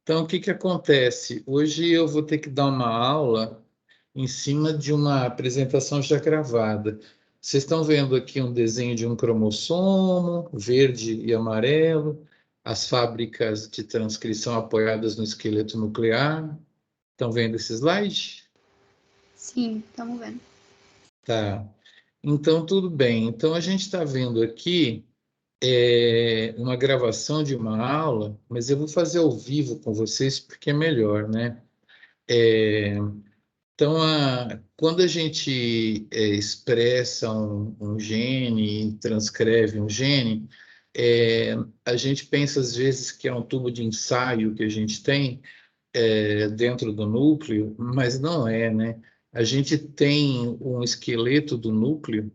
Então, o que que acontece? Hoje eu vou ter que dar uma aula em cima de uma apresentação já gravada. Vocês estão vendo aqui um desenho de um cromossomo, verde e amarelo, as fábricas de transcrição apoiadas no esqueleto nuclear. Estão vendo esse slide? Sim, estamos vendo. Tá. Então, tudo bem. Então, a gente está vendo aqui uma gravação de uma aula, mas eu vou fazer ao vivo com vocês porque é melhor, né? Então, quando a gente expressa um gene, transcreve um gene, é, a gente pensa às vezes que é um tubo de ensaio que a gente tem dentro do núcleo, mas não é, né? A gente tem um esqueleto do núcleo,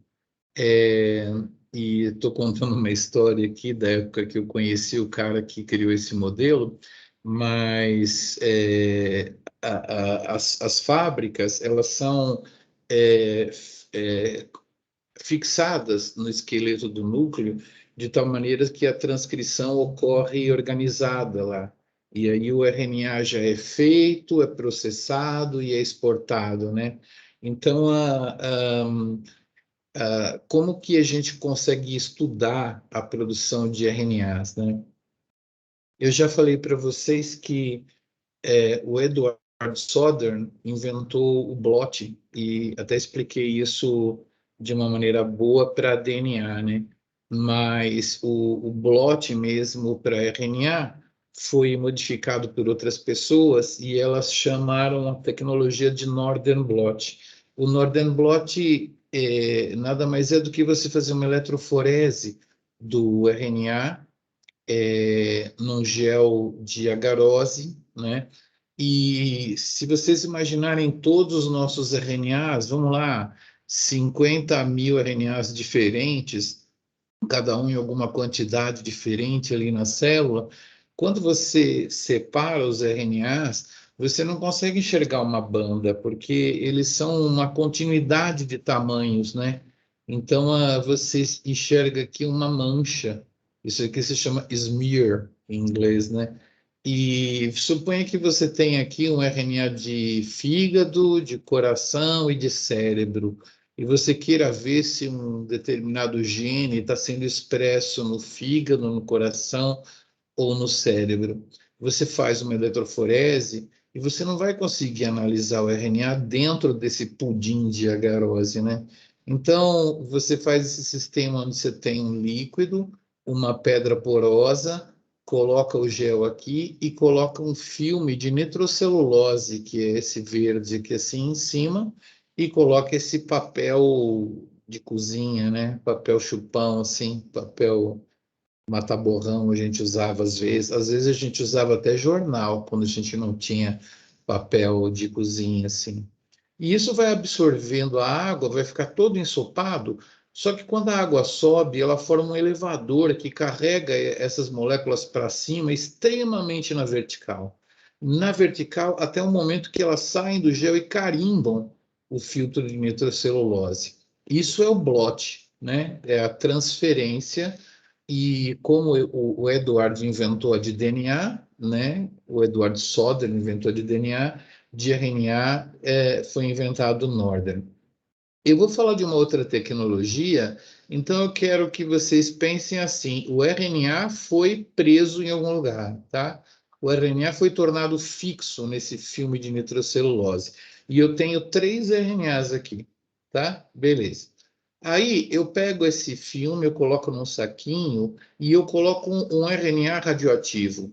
e estou contando uma história aqui da época que eu conheci o cara que criou esse modelo, mas as fábricas, elas são é, é, fixadas no esqueleto do núcleo de tal maneira que a transcrição ocorre organizada lá. E aí o RNA já é feito, é processado e é exportado, né? Então, como que a gente consegue estudar a produção de RNAs, né? Eu já falei para vocês que o Edward Southern inventou o blot e até expliquei isso de uma maneira boa para DNA, né? Mas o blot mesmo para RNA foi modificado por outras pessoas e elas chamaram a tecnologia de Northern blot. O Northern blot nada mais é do que você fazer uma eletroforese do RNA num gel de agarose, né? E se vocês imaginarem todos os nossos RNAs, vamos lá, 50 mil RNAs diferentes, cada um em alguma quantidade diferente ali na célula, quando você separa os RNAs, você não consegue enxergar uma banda, porque eles são uma continuidade de tamanhos, né? Então, você enxerga aqui uma mancha. Isso aqui se chama smear em inglês, né? E suponha que você tem aqui um RNA de fígado, de coração e de cérebro, e você queira ver se um determinado gene está sendo expresso no fígado, no coração ou no cérebro. Você faz uma eletroforese e você não vai conseguir analisar o RNA dentro desse pudim de agarose, né? Então, você faz esse sistema onde você tem um líquido, uma pedra porosa, coloca o gel aqui e coloca um filme de nitrocelulose, que é esse verde aqui assim em cima, e coloca esse papel de cozinha, né? Papel chupão, assim, papel mata-borrão a gente usava às vezes a gente usava até jornal, quando a gente não tinha papel de cozinha, assim. E isso vai absorvendo a água, vai ficar todo ensopado, só que quando a água sobe, ela forma um elevador que carrega essas moléculas para cima, extremamente na vertical. Na vertical, até o momento que elas saem do gel e carimbam o filtro de nitrocelulose. Isso é o blot, né? É a transferência e como o Edward inventou a de DNA, né? O Edward Soder inventou a de DNA, de RNA foi inventado o Northern. Eu vou falar de uma outra tecnologia, então eu quero que vocês pensem assim: o RNA foi preso em algum lugar, tá? O RNA foi tornado fixo nesse filme de nitrocelulose. E eu tenho 3 RNAs aqui, tá? Beleza. Aí eu pego esse filme, eu coloco num saquinho e eu coloco um RNA radioativo.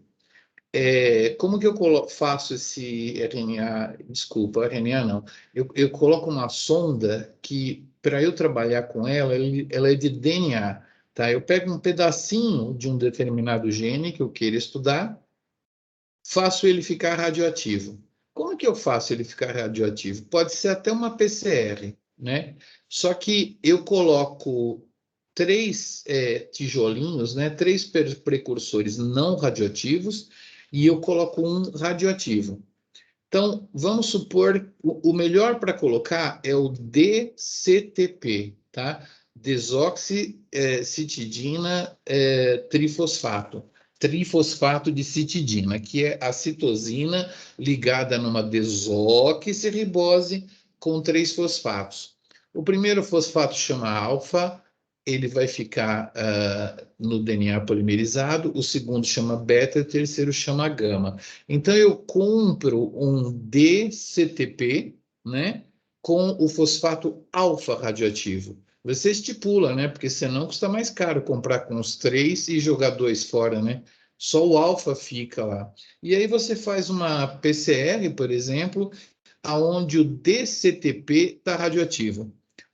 Como que eu faço esse RNA? Desculpa, RNA não. Eu coloco uma sonda que, para eu trabalhar com ela, ela é de DNA, tá? Eu pego um pedacinho de um determinado gene que eu queira estudar, faço ele ficar radioativo. Como que eu faço ele ficar radioativo? Pode ser até uma PCR, né? Só que eu coloco 3 tijolinhos, né? 3 precursores não radioativos e eu coloco um radioativo. Então, vamos supor, o melhor para colocar é o DCTP, tá? Desoxicitidina trifosfato. trifosfato de citidina, que é a citosina ligada numa desoxirribose com 3 fosfatos. O primeiro fosfato chama alfa, ele vai ficar no DNA polimerizado, o segundo chama beta, o terceiro chama gama. Então, eu compro um DCTP, né, com o fosfato alfa radioativo. Você estipula, né? Porque senão custa mais caro comprar com os 3 e jogar 2 fora, né? Só o alfa fica lá. E aí você faz uma PCR, por exemplo, aonde o DCTP está radioativo.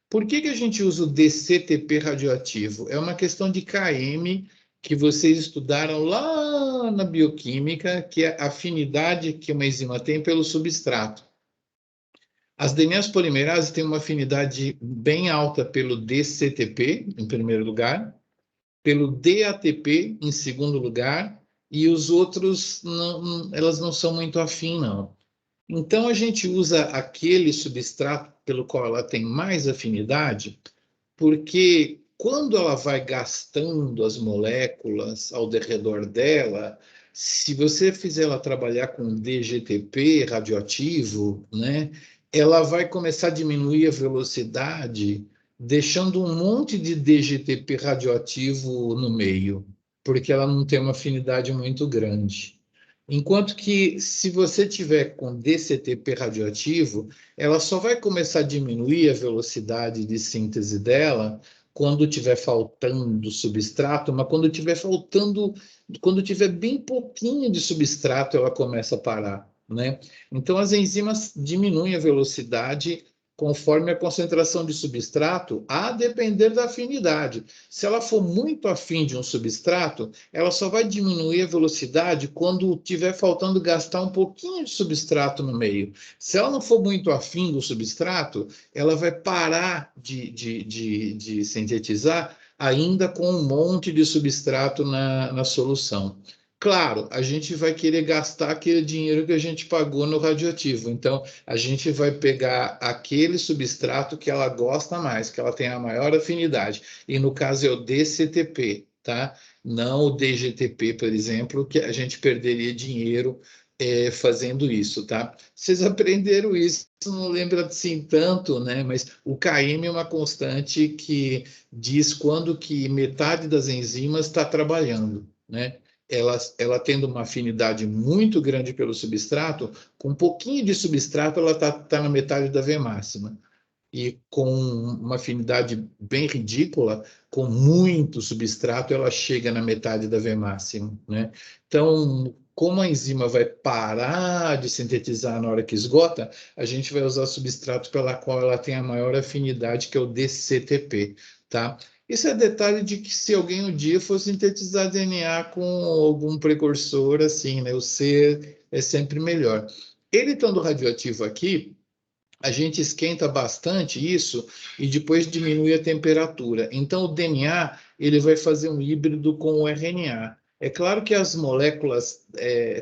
Por que a gente usa o DCTP radioativo? É uma questão de KM que vocês estudaram lá na bioquímica, que é a afinidade que uma enzima tem pelo substrato. As DNAs polimerases têm uma afinidade bem alta pelo DCTP, em primeiro lugar, pelo DATP, em segundo lugar, e os outros, elas não são muito afim, não. Então, a gente usa aquele substrato pelo qual ela tem mais afinidade, porque quando ela vai gastando as moléculas ao redor dela, se você fizer ela trabalhar com DGTP radioativo, né, ela vai começar a diminuir a velocidade, deixando um monte de DGTP radioativo no meio, porque ela não tem uma afinidade muito grande. Enquanto que, se você tiver com DCTP radioativo, ela só vai começar a diminuir a velocidade de síntese dela quando tiver faltando substrato, mas quando tiver faltando, quando tiver bem pouquinho de substrato, ela começa a parar, né? Então, as enzimas diminuem a velocidade conforme a concentração de substrato, a depender da afinidade. Se ela for muito afim de um substrato, ela só vai diminuir a velocidade quando tiver faltando gastar um pouquinho de substrato no meio. Se ela não for muito afim do substrato, ela vai parar de sintetizar ainda com um monte de substrato na solução. Claro, a gente vai querer gastar aquele dinheiro que a gente pagou no radioativo. Então, a gente vai pegar aquele substrato que ela gosta mais, que ela tem a maior afinidade. E no caso é o DCTP, tá? Não o DGTP, por exemplo, que a gente perderia dinheiro fazendo isso, tá? Vocês aprenderam isso, não lembra assim tanto, né? Mas o KM é uma constante que diz quando que metade das enzimas está trabalhando, né? Ela tendo uma afinidade muito grande pelo substrato, com um pouquinho de substrato, ela está na metade da V máxima. E com uma afinidade bem ridícula, com muito substrato, ela chega na metade da V máxima, né? Então, como a enzima vai parar de sintetizar na hora que esgota, a gente vai usar o substrato pela qual ela tem a maior afinidade, que é o DCTP, tá? Isso é detalhe de que se alguém um dia for sintetizar DNA com algum precursor, assim, né? O C é sempre melhor. Ele estando radioativo aqui, a gente esquenta bastante isso e depois diminui a temperatura. Então, o DNA ele vai fazer um híbrido com o RNA. É claro que as moléculas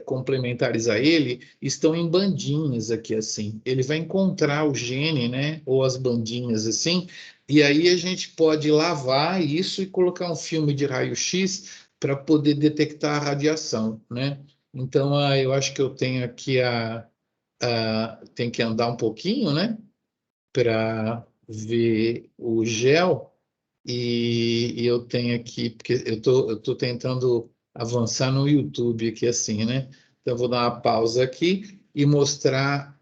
complementares a ele estão em bandinhas aqui assim. Ele vai encontrar o gene, né, ou as bandinhas assim, e aí a gente pode lavar isso e colocar um filme de raio-x para poder detectar a radiação, né? Então, eu acho que eu tenho aqui tem que andar um pouquinho, né, para ver o gel. E eu tenho aqui, porque eu tô tentando avançar no YouTube aqui assim, né? Então, eu vou dar uma pausa aqui e mostrar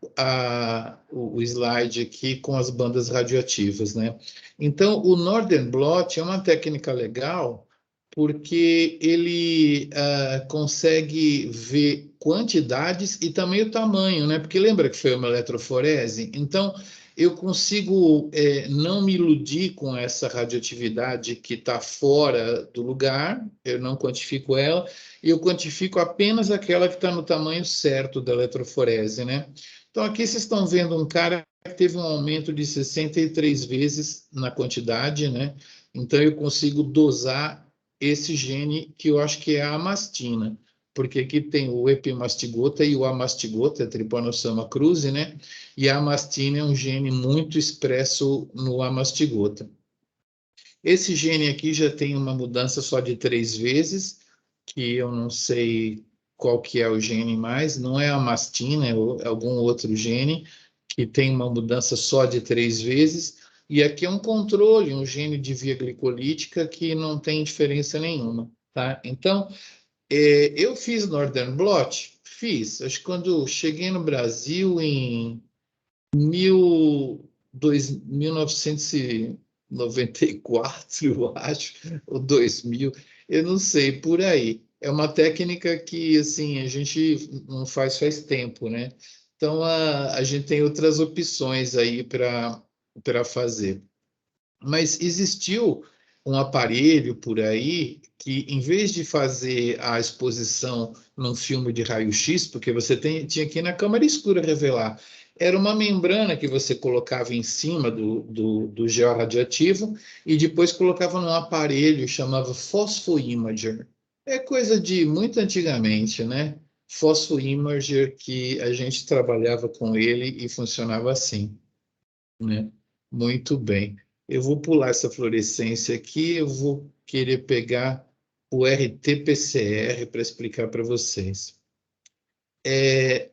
o slide aqui com as bandas radioativas, né? Então, o Northern Blot é uma técnica legal porque ele consegue ver quantidades e também o tamanho, né? Porque lembra que foi uma eletroforese? Então, eu consigo não me iludir com essa radioatividade que está fora do lugar, eu não quantifico ela, eu quantifico apenas aquela que está no tamanho certo da eletroforese, né? Então, aqui vocês estão vendo um cara que teve um aumento de 63 vezes na quantidade, né? Então, eu consigo dosar esse gene que eu acho que é a amastina, porque aqui tem o epimastigota e o amastigota, a Trypanosoma cruzi, né? E a amastina é um gene muito expresso no amastigota. Esse gene aqui já tem uma mudança só de 3 vezes, que eu não sei qual que é o gene mais, não é a mastina, é algum outro gene, que tem uma mudança só de 3 vezes, e aqui é um controle, um gene de via glicolítica que não tem diferença nenhuma, tá? Então, eu fiz Northern Blot? Fiz. Acho que quando cheguei no Brasil em 1994, eu acho, ou 2000, eu não sei, por aí. É uma técnica que, assim, a gente não faz tempo, né? Então, a gente tem outras opções aí para fazer. Mas existiu um aparelho por aí que, em vez de fazer a exposição num filme de raio-x, porque você tinha que ir na câmara escura revelar, era uma membrana que você colocava em cima do gel radioativo e depois colocava num aparelho chamava Phospho-Imager. É coisa de muito antigamente, né? Phospho-Imager, que a gente trabalhava com ele e funcionava assim, né? Muito bem. Eu vou pular essa fluorescência aqui, eu vou querer pegar o RT-PCR para explicar para vocês.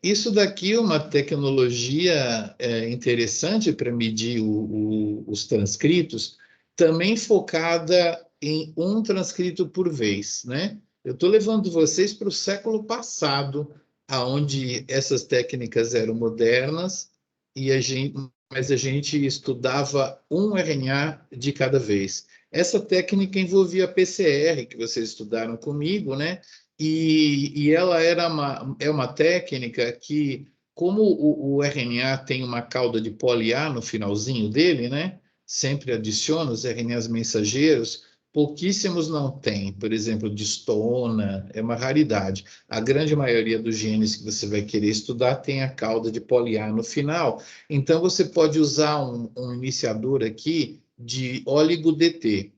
Isso daqui é uma tecnologia interessante para medir os transcritos, também focada em um transcrito por vez, né? Eu estou levando vocês para o século passado, aonde essas técnicas eram modernas e mas a gente estudava um RNA de cada vez. Essa técnica envolvia PCR, que vocês estudaram comigo, né? E ela é uma técnica que, como o RNA tem uma cauda de poli-A no finalzinho dele, né? Sempre adiciona os RNAs mensageiros, pouquíssimos não têm. Por exemplo, distona, é uma raridade. A grande maioria dos genes que você vai querer estudar tem a cauda de poli-A no final. Então, você pode usar um iniciador aqui de oligo-DT,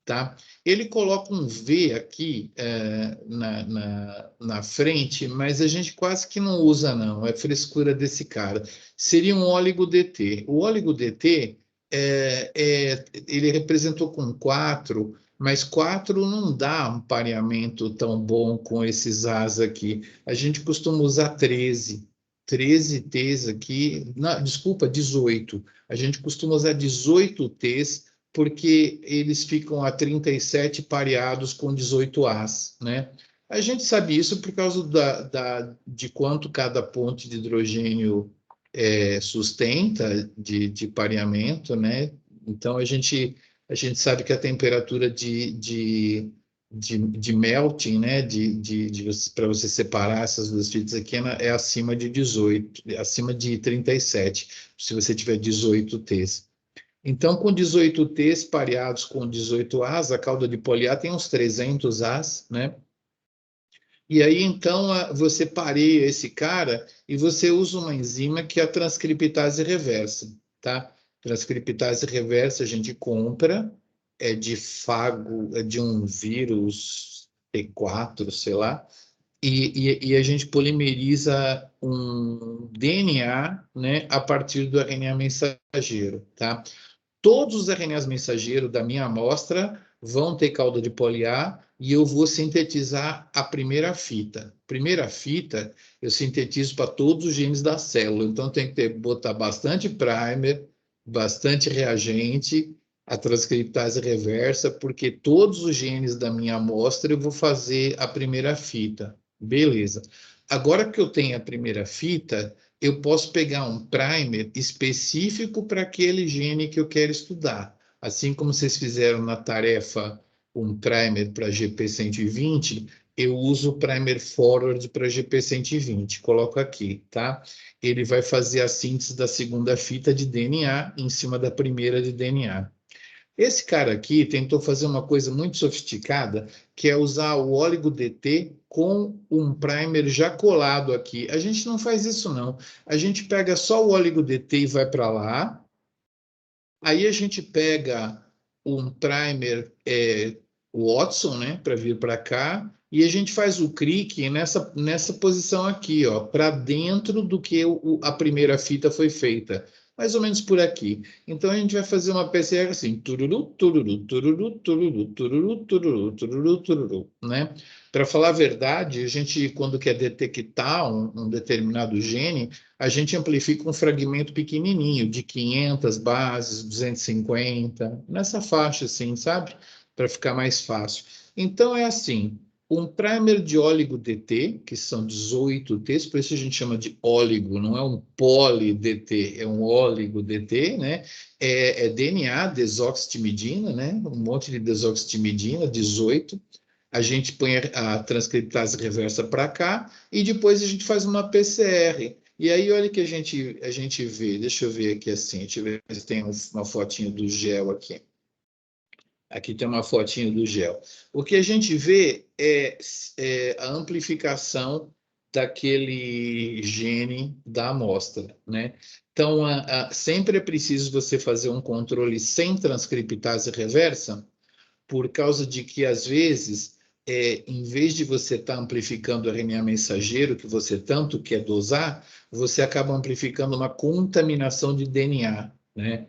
tá? Ele coloca um V aqui na frente, mas a gente quase que não usa, não. É frescura desse cara. Seria um óligo-DT. O óligo-DT, ele representou com 4, mas 4 não dá um pareamento tão bom com esses As aqui. A gente costuma usar 13. 13 T's aqui, não, desculpa, 18. A gente costuma usar 18 T's porque eles ficam a 37 pareados com 18 As, né? A gente sabe isso por causa de quanto cada ponte de hidrogênio sustenta de pareamento, né? Então, a gente sabe que a temperatura de melting, né? Para você separar essas duas fitas aqui, é acima de 18, acima de 37, se você tiver 18 T's. Então, com 18 T's pareados com 18 As, a cauda de poli-A tem uns 300 As, né? E aí, então, você pareia esse cara e você usa uma enzima que é a transcriptase reversa, tá? Transcriptase reversa a gente compra, é de fago, é de um vírus T4, sei lá, e a gente polimeriza um DNA, né, a partir do RNA mensageiro, tá? Todos os RNAs mensageiros da minha amostra vão ter cauda de poli-A e eu vou sintetizar a primeira fita. Primeira fita, eu sintetizo para todos os genes da célula. Então, tem que botar bastante primer, bastante reagente, a transcriptase reversa, porque todos os genes da minha amostra eu vou fazer a primeira fita. Beleza. Agora que eu tenho a primeira fita, eu posso pegar um primer específico para aquele gene que eu quero estudar. Assim como vocês fizeram na tarefa um primer para GP120, eu uso o primer forward para GP120. Coloco aqui, tá? Ele vai fazer a síntese da segunda fita de DNA em cima da primeira de DNA. Esse cara aqui tentou fazer uma coisa muito sofisticada, que é usar o óligo-DT com um primer já colado aqui. A gente não faz isso, não. A gente pega só o óligo-DT e vai para lá. Aí a gente pega um primer Watson, né, para vir para cá, e a gente faz o clique nessa posição aqui, ó, para dentro do que a primeira fita foi feita. Mais ou menos por aqui. Então a gente vai fazer uma PCR assim, tururu, tururu, tururu, tururu, tururu, tururu, tururu, tururu, né? Para falar a verdade, a gente, quando quer detectar um determinado gene, a gente amplifica um fragmento pequenininho, de 500 bases, 250, nessa faixa, assim, sabe? Para ficar mais fácil. Então, é assim, um primer de óligo-DT, que são 18 Ts, por isso a gente chama de óligo, não é um poli-DT, é um óligo-DT, né? É DNA, desoxitimidina, né? Um monte de desoxitimidina, 18. A gente põe a transcriptase reversa para cá e depois a gente faz uma PCR. E aí, olha que a gente vê, deixa eu ver aqui assim, deixa eu ver se tem uma fotinho do gel aqui. Aqui tem uma fotinho do gel. O que a gente vê é a amplificação daquele gene da amostra, né? Então, sempre é preciso você fazer um controle sem transcriptase reversa, por causa de que, às vezes, em vez de você estar amplificando o RNA mensageiro, que você tanto quer dosar, você acaba amplificando uma contaminação de DNA, né?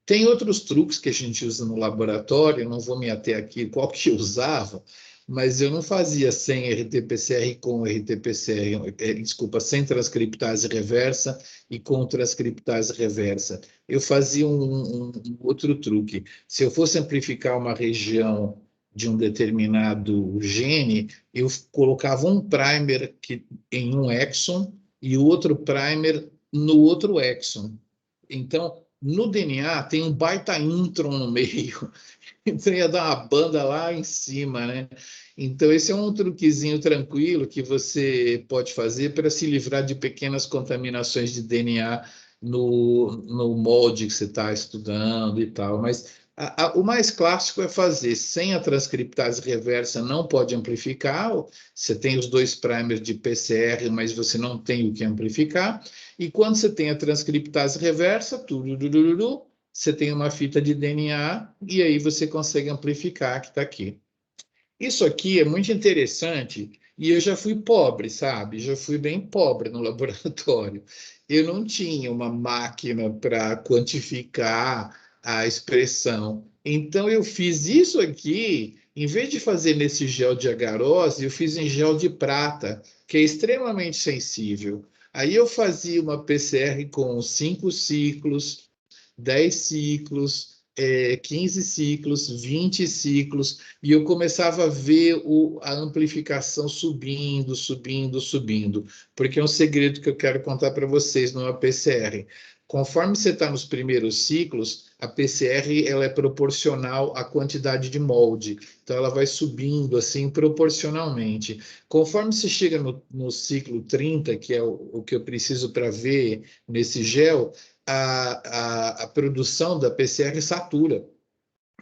Tem outros truques que a gente usa no laboratório, não vou me ater aqui qual que eu usava, mas eu não fazia sem RT-PCR com RT-PCR, desculpa, sem transcriptase reversa e com transcriptase reversa. Eu fazia um outro truque. Se eu fosse amplificar uma região de um determinado gene, eu colocava um primer em um exon e o outro primer no outro exon. Então, no DNA tem um baita intron no meio, então ia dar uma banda lá em cima, né? Então, esse é um truquezinho tranquilo que você pode fazer para se livrar de pequenas contaminações de DNA no molde que você está estudando e tal. Mas o mais clássico é fazer sem a transcriptase reversa, não pode amplificar. Você tem os dois primers de PCR, mas você não tem o que amplificar. E quando você tem a transcriptase reversa, você tem uma fita de DNA e aí você consegue amplificar que está aqui. Isso aqui é muito interessante e eu já fui pobre, sabe? Já fui bem pobre no laboratório. Eu não tinha uma máquina para quantificar a expressão. Então eu fiz isso aqui, em vez de fazer nesse gel de agarose, eu fiz em gel de prata, que é extremamente sensível. Aí eu fazia uma PCR com 5 ciclos, 10 ciclos, 15 ciclos, 20 ciclos, e eu começava a ver a amplificação subindo, subindo, subindo, porque é um segredo que eu quero contar para vocês numa PCR. Conforme você está nos primeiros ciclos, a PCR ela é proporcional à quantidade de molde, então ela vai subindo assim proporcionalmente. Conforme você chega no ciclo 30, que é o que eu preciso para ver nesse gel, a produção da PCR satura,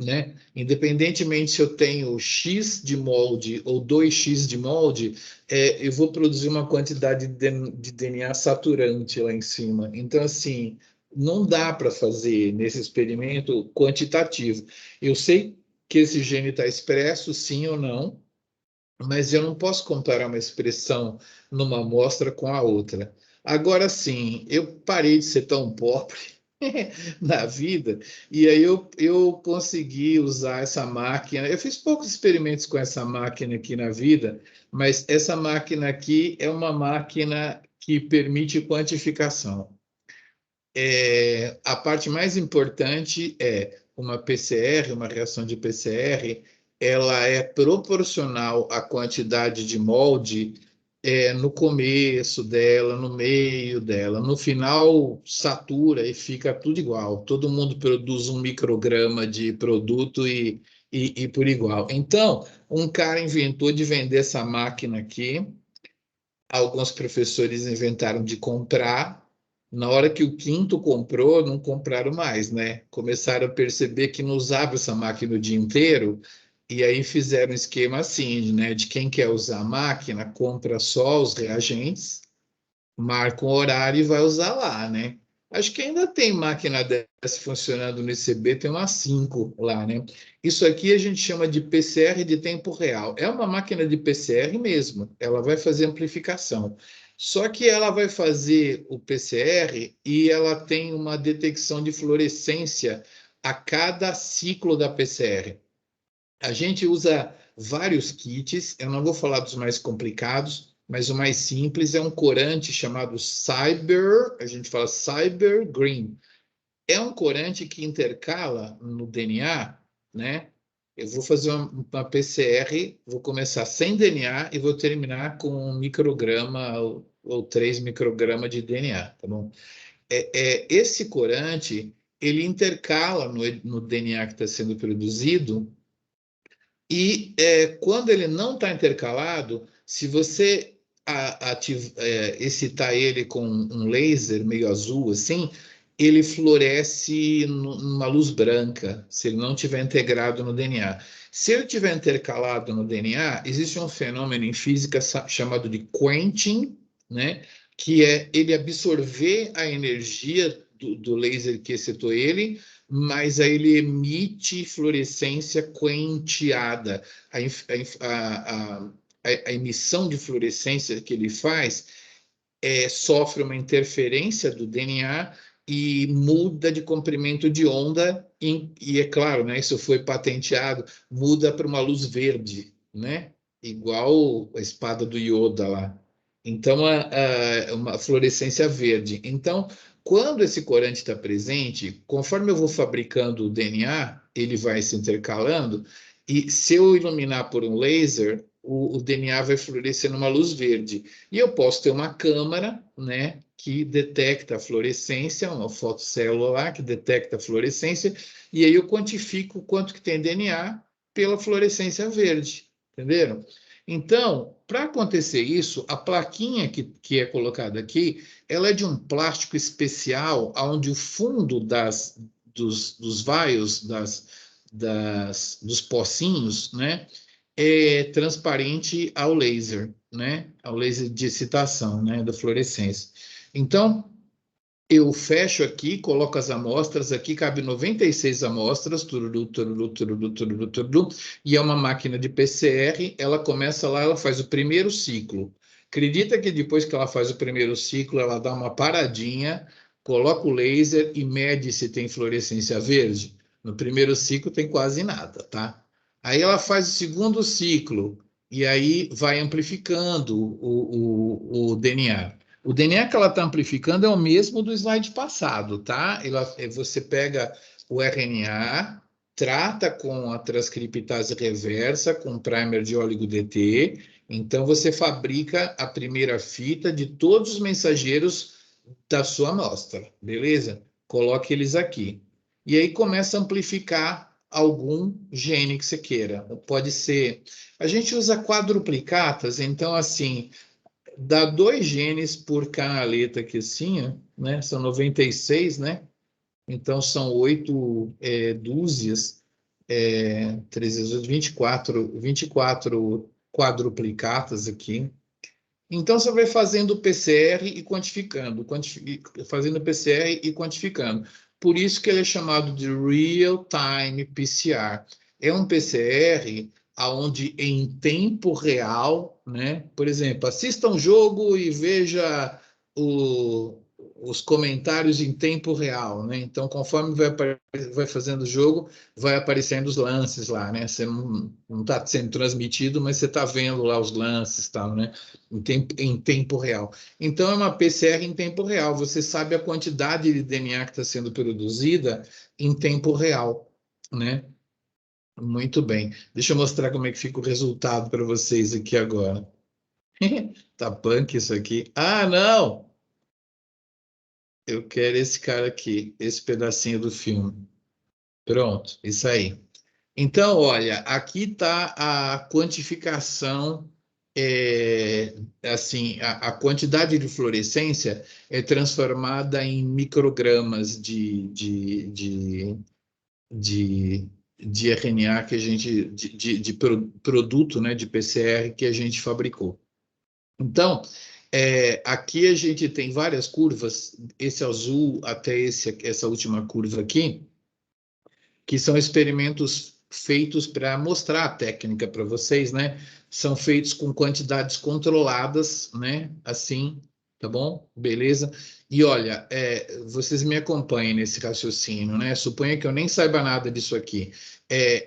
né? Independentemente se eu tenho X de molde ou 2X de molde, eu vou produzir uma quantidade de DNA saturante lá em cima. Então, assim, não dá para fazer nesse experimento quantitativo. Eu sei que esse gene está expresso, sim ou não, mas eu não posso comparar uma expressão numa amostra com a outra. Agora sim, eu parei de ser tão pobre na vida, e aí eu consegui usar essa máquina. Eu fiz poucos experimentos com essa máquina aqui na vida, mas essa máquina aqui é uma máquina que permite quantificação. A parte mais importante é uma PCR, uma reação de PCR, ela é proporcional à quantidade de molde no começo dela, no meio dela. No final, satura e fica tudo igual. Todo mundo produz um micrograma de produto e por igual. Então, um cara inventou de vender essa máquina aqui. Alguns professores inventaram de comprar. Na hora que o quinto comprou, não compraram mais, né? Começaram a perceber que não usava essa máquina o dia inteiro, e aí fizeram um esquema assim, né? De quem quer usar a máquina, compra só os reagentes, marca um horário e vai usar lá, né? Acho que ainda tem máquina dessa funcionando no ICB, tem umas 5 lá, né? Isso aqui a gente chama de PCR de tempo real. É uma máquina de PCR mesmo, ela vai fazer amplificação. Só que ela vai fazer o PCR e ela tem uma detecção de fluorescência a cada ciclo da PCR. A gente usa vários kits. Eu não vou falar dos mais complicados, mas o mais simples é um corante chamado Cyber, a gente fala Cyber Green. É um corante que intercala no DNA, né? Eu vou fazer uma PCR, vou começar sem DNA e vou terminar com 1 micrograma ou 3 microgramas de DNA, tá bom? Esse corante, ele intercala no DNA que está sendo produzido e quando ele não está intercalado, se você excitar ele com um laser meio azul assim, ele floresce numa luz branca, se ele não tiver integrado no DNA. Se ele tiver intercalado no DNA, existe um fenômeno em física chamado de quenching, né? Que é ele absorver a energia do laser que excitou ele, mas aí ele emite fluorescência quenteada. A emissão de fluorescência que ele faz sofre uma interferência do DNA e muda de comprimento de onda, e é claro, né, isso foi patenteado, muda para uma luz verde, né? Igual a espada do Yoda lá. Então, uma fluorescência verde. Então, quando esse corante está presente, conforme eu vou fabricando o DNA, ele vai se intercalando, e se eu iluminar por um laser, o DNA vai florescer numa luz verde. E eu posso ter uma câmara, né, que detecta a fluorescência, uma fotocélula lá que detecta a fluorescência, e aí eu quantifico o quanto que tem DNA pela fluorescência verde, entenderam? Então, para acontecer isso, a plaquinha que é colocada aqui, ela é de um plástico especial, onde o fundo dos vials, dos pocinhos, né, é transparente ao laser, né, ao laser de excitação, né, da fluorescência. Então, eu fecho aqui, coloco as amostras, aqui cabe 96 amostras, tururu, tururu, tururu, tururu, tururu, e é uma máquina de PCR, ela começa lá, ela faz o primeiro ciclo. Acredita que depois que ela faz o primeiro ciclo, ela dá uma paradinha, coloca o laser e mede se tem fluorescência verde? No primeiro ciclo tem quase nada, tá? Aí ela faz o segundo ciclo, e aí vai amplificando o DNA. O DNA que ela está amplificando é o mesmo do slide passado, tá? Você pega o RNA, trata com a transcriptase reversa, com primer de oligo-DT, então você fabrica a primeira fita de todos os mensageiros da sua amostra, beleza? Coloque eles aqui. E aí começa a amplificar algum gene que você queira. Pode ser... A gente usa quadruplicatas, então assim dá 2 genes por canaleta aqui assim, né? São 96, né? Então são 8 dúzias, 13, 24 quadruplicatas aqui. Então você vai fazendo PCR e quantificando, fazendo PCR e quantificando. Por isso que ele é chamado de Real-Time PCR. É um PCR onde em tempo real, né? Por exemplo, assista um jogo e veja os comentários em tempo real, né? Então, conforme vai fazendo o jogo, vai aparecendo os lances lá, né? Você não está sendo transmitido, mas você está vendo lá os lances, tal, né? Em tempo real. Então, é uma PCR em tempo real. Você sabe a quantidade de DNA que está sendo produzida em tempo real, né? Muito bem. Deixa eu mostrar como é que fica o resultado para vocês aqui agora. Tá punk isso aqui. Ah, não! Eu quero esse cara aqui, esse pedacinho do filme. Pronto, isso aí. Então, olha, aqui está a quantificação, assim, a quantidade de fluorescência é transformada em microgramas de RNA que a gente, produto, né, de PCR que a gente fabricou. Então, aqui a gente tem várias curvas, esse azul até essa última curva aqui, que são experimentos feitos para mostrar a técnica para vocês, né? São feitos com quantidades controladas, né? Assim, Tá bom? Beleza? E olha, vocês me acompanhem nesse raciocínio, né? Suponha que eu nem saiba nada disso aqui.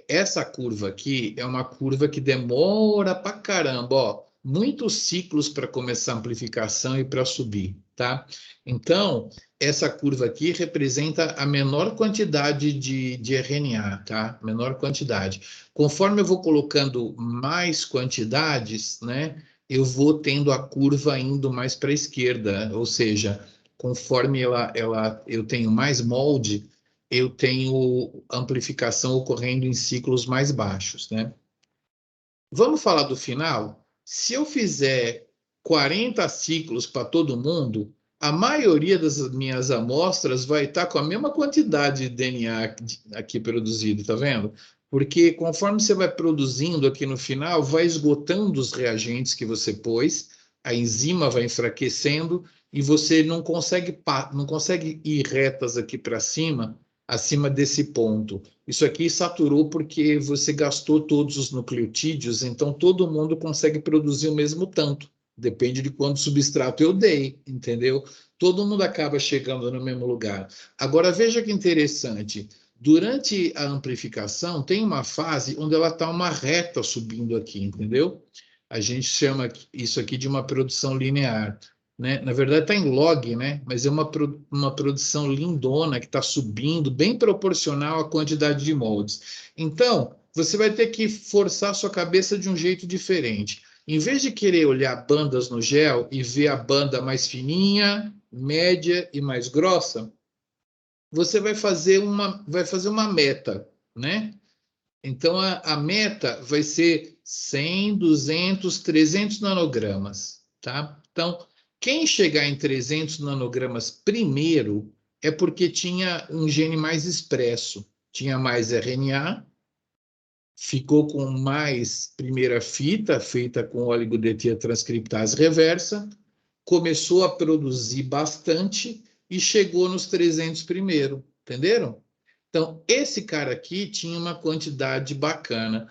Essa curva aqui é uma curva que demora pra caramba, ó. Muitos ciclos para começar a amplificação e para subir, tá? Então, essa curva aqui representa a menor quantidade de RNA, tá? Menor quantidade. Conforme eu vou colocando mais quantidades, né? Eu vou tendo a curva indo mais para a esquerda, ou seja, conforme eu tenho mais molde, eu tenho amplificação ocorrendo em ciclos mais baixos, né? Vamos falar do final? Se eu fizer 40 ciclos para todo mundo, a maioria das minhas amostras vai estar com a mesma quantidade de DNA aqui produzido, tá vendo? Porque conforme você vai produzindo aqui no final, vai esgotando os reagentes que você pôs, a enzima vai enfraquecendo e você não consegue ir retas aqui para cima, acima desse ponto. Isso aqui saturou porque você gastou todos os nucleotídeos, então todo mundo consegue produzir o mesmo tanto. Depende de quanto substrato eu dei, entendeu? Todo mundo acaba chegando no mesmo lugar. Agora, veja que interessante. Durante a amplificação, tem uma fase onde ela está uma reta subindo aqui, entendeu? A gente chama isso aqui de uma produção linear, né? Na verdade, está em log, né? Mas é uma produção lindona que está subindo, bem proporcional à quantidade de moldes. Então, você vai ter que forçar a sua cabeça de um jeito diferente. Em vez de querer olhar bandas no gel e ver a banda mais fininha, média e mais grossa, você vai fazer uma meta, né? Então, a meta vai ser 100, 200, 300 nanogramas, tá? Então, quem chegar em 300 nanogramas primeiro é porque tinha um gene mais expresso, tinha mais RNA, ficou com mais primeira fita, feita com oligodetia-transcriptase reversa, começou a produzir bastante e chegou nos 300 primeiro, entenderam? Então, esse cara aqui tinha uma quantidade bacana.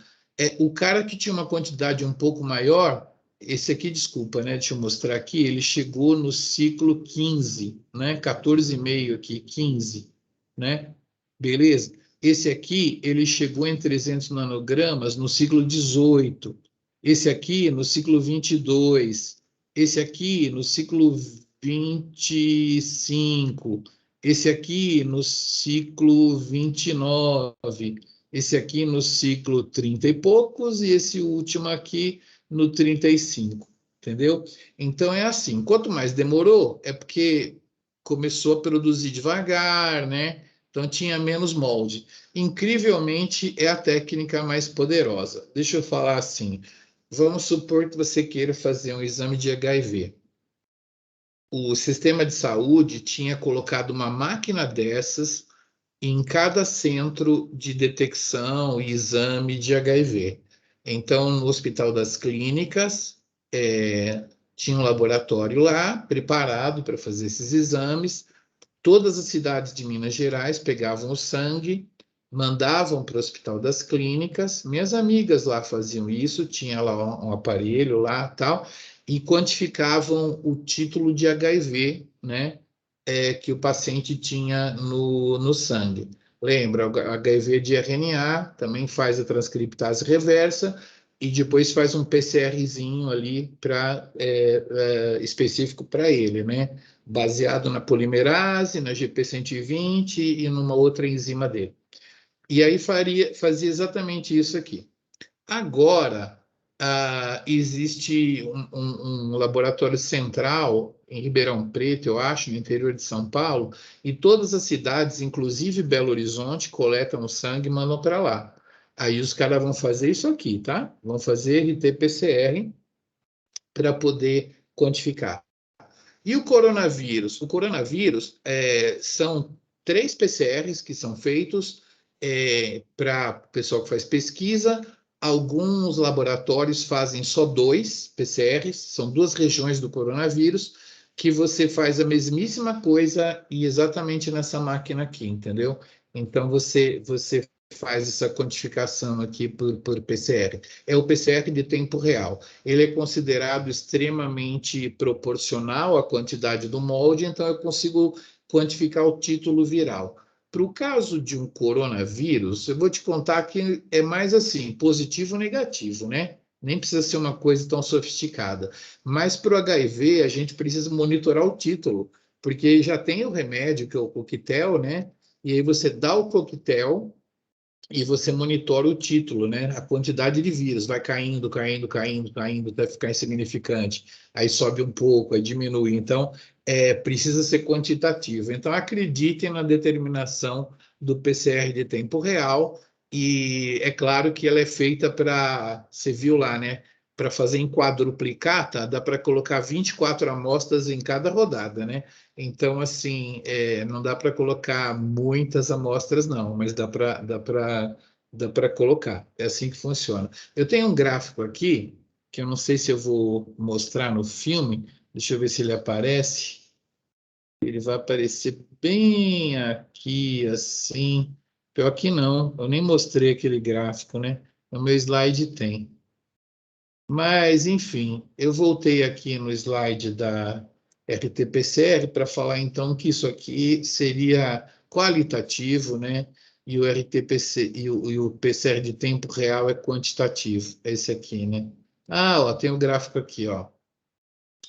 O cara que tinha uma quantidade um pouco maior, esse aqui, desculpa, né? Deixa eu mostrar aqui, ele chegou no ciclo 15, né? 14,5 aqui, 15, né? Beleza? Esse aqui, ele chegou em 300 nanogramas no ciclo 18. Esse aqui no ciclo 22. Esse aqui no ciclo 25. Esse aqui no ciclo 29, esse aqui no ciclo 30 e poucos, e esse último aqui no 35, entendeu? Então é assim, quanto mais demorou, é porque começou a produzir devagar, né? Então tinha menos molde. Incrivelmente, é a técnica mais poderosa. Deixa eu falar assim, vamos supor que você queira fazer um exame de HIV. O sistema de saúde tinha colocado uma máquina dessas em cada centro de detecção e exame de HIV. Então, no Hospital das Clínicas, tinha um laboratório lá, preparado para fazer esses exames. Todas as cidades de Minas Gerais pegavam o sangue, mandavam para o Hospital das Clínicas. Minhas amigas lá faziam isso, tinha lá um aparelho lá, tal, e quantificavam o título de HIV, né, que o paciente tinha no sangue. Lembra, o HIV de RNA também faz a transcriptase reversa e depois faz um PCRzinho ali específico para ele, né? Baseado na polimerase, na GP120 e numa outra enzima dele. E aí fazia exatamente isso aqui. Agora, existe um laboratório central em Ribeirão Preto, eu acho, no interior de São Paulo, e todas as cidades, inclusive Belo Horizonte, coletam o sangue e mandam para lá. Aí os caras vão fazer isso aqui, tá? Vão fazer RT-PCR para poder quantificar. E o coronavírus? O coronavírus são 3 PCRs que são feitos para o pessoal que faz pesquisa. Alguns laboratórios fazem só 2 PCRs, são 2 regiões do coronavírus, que você faz a mesmíssima coisa e exatamente nessa máquina aqui, entendeu? Então, você faz essa quantificação aqui por PCR. É o PCR de tempo real. Ele é considerado extremamente proporcional à quantidade do molde, então eu consigo quantificar o título viral. Para o caso de um coronavírus, eu vou te contar que é mais assim, positivo ou negativo, né? Nem precisa ser uma coisa tão sofisticada. Mas para o HIV, a gente precisa monitorar o título, porque já tem o remédio, que é o coquetel, né? E aí você dá o coquetel e você monitora o título, né? A quantidade de vírus vai caindo, caindo, caindo, caindo, até ficar insignificante. Aí sobe um pouco, aí diminui. Então, precisa ser quantitativo. Então, acreditem na determinação do PCR de tempo real. E é claro que ela é feita para, você viu lá, né? Para fazer em quadruplicata, dá para colocar 24 amostras em cada rodada, né? Então, assim, não dá para colocar muitas amostras, não, mas dá para colocar. É assim que funciona. Eu tenho um gráfico aqui, que eu não sei se eu vou mostrar no filme, deixa eu ver se ele aparece. Ele vai aparecer bem aqui, assim. Pior que não, eu nem mostrei aquele gráfico, né? No meu slide tem. Mas, enfim, eu voltei aqui no slide da RT-PCR para falar então que isso aqui seria qualitativo, né? E o RT-PC e o PCR de tempo real é quantitativo, esse aqui, né? Ah, ó, tem o gráfico aqui, ó.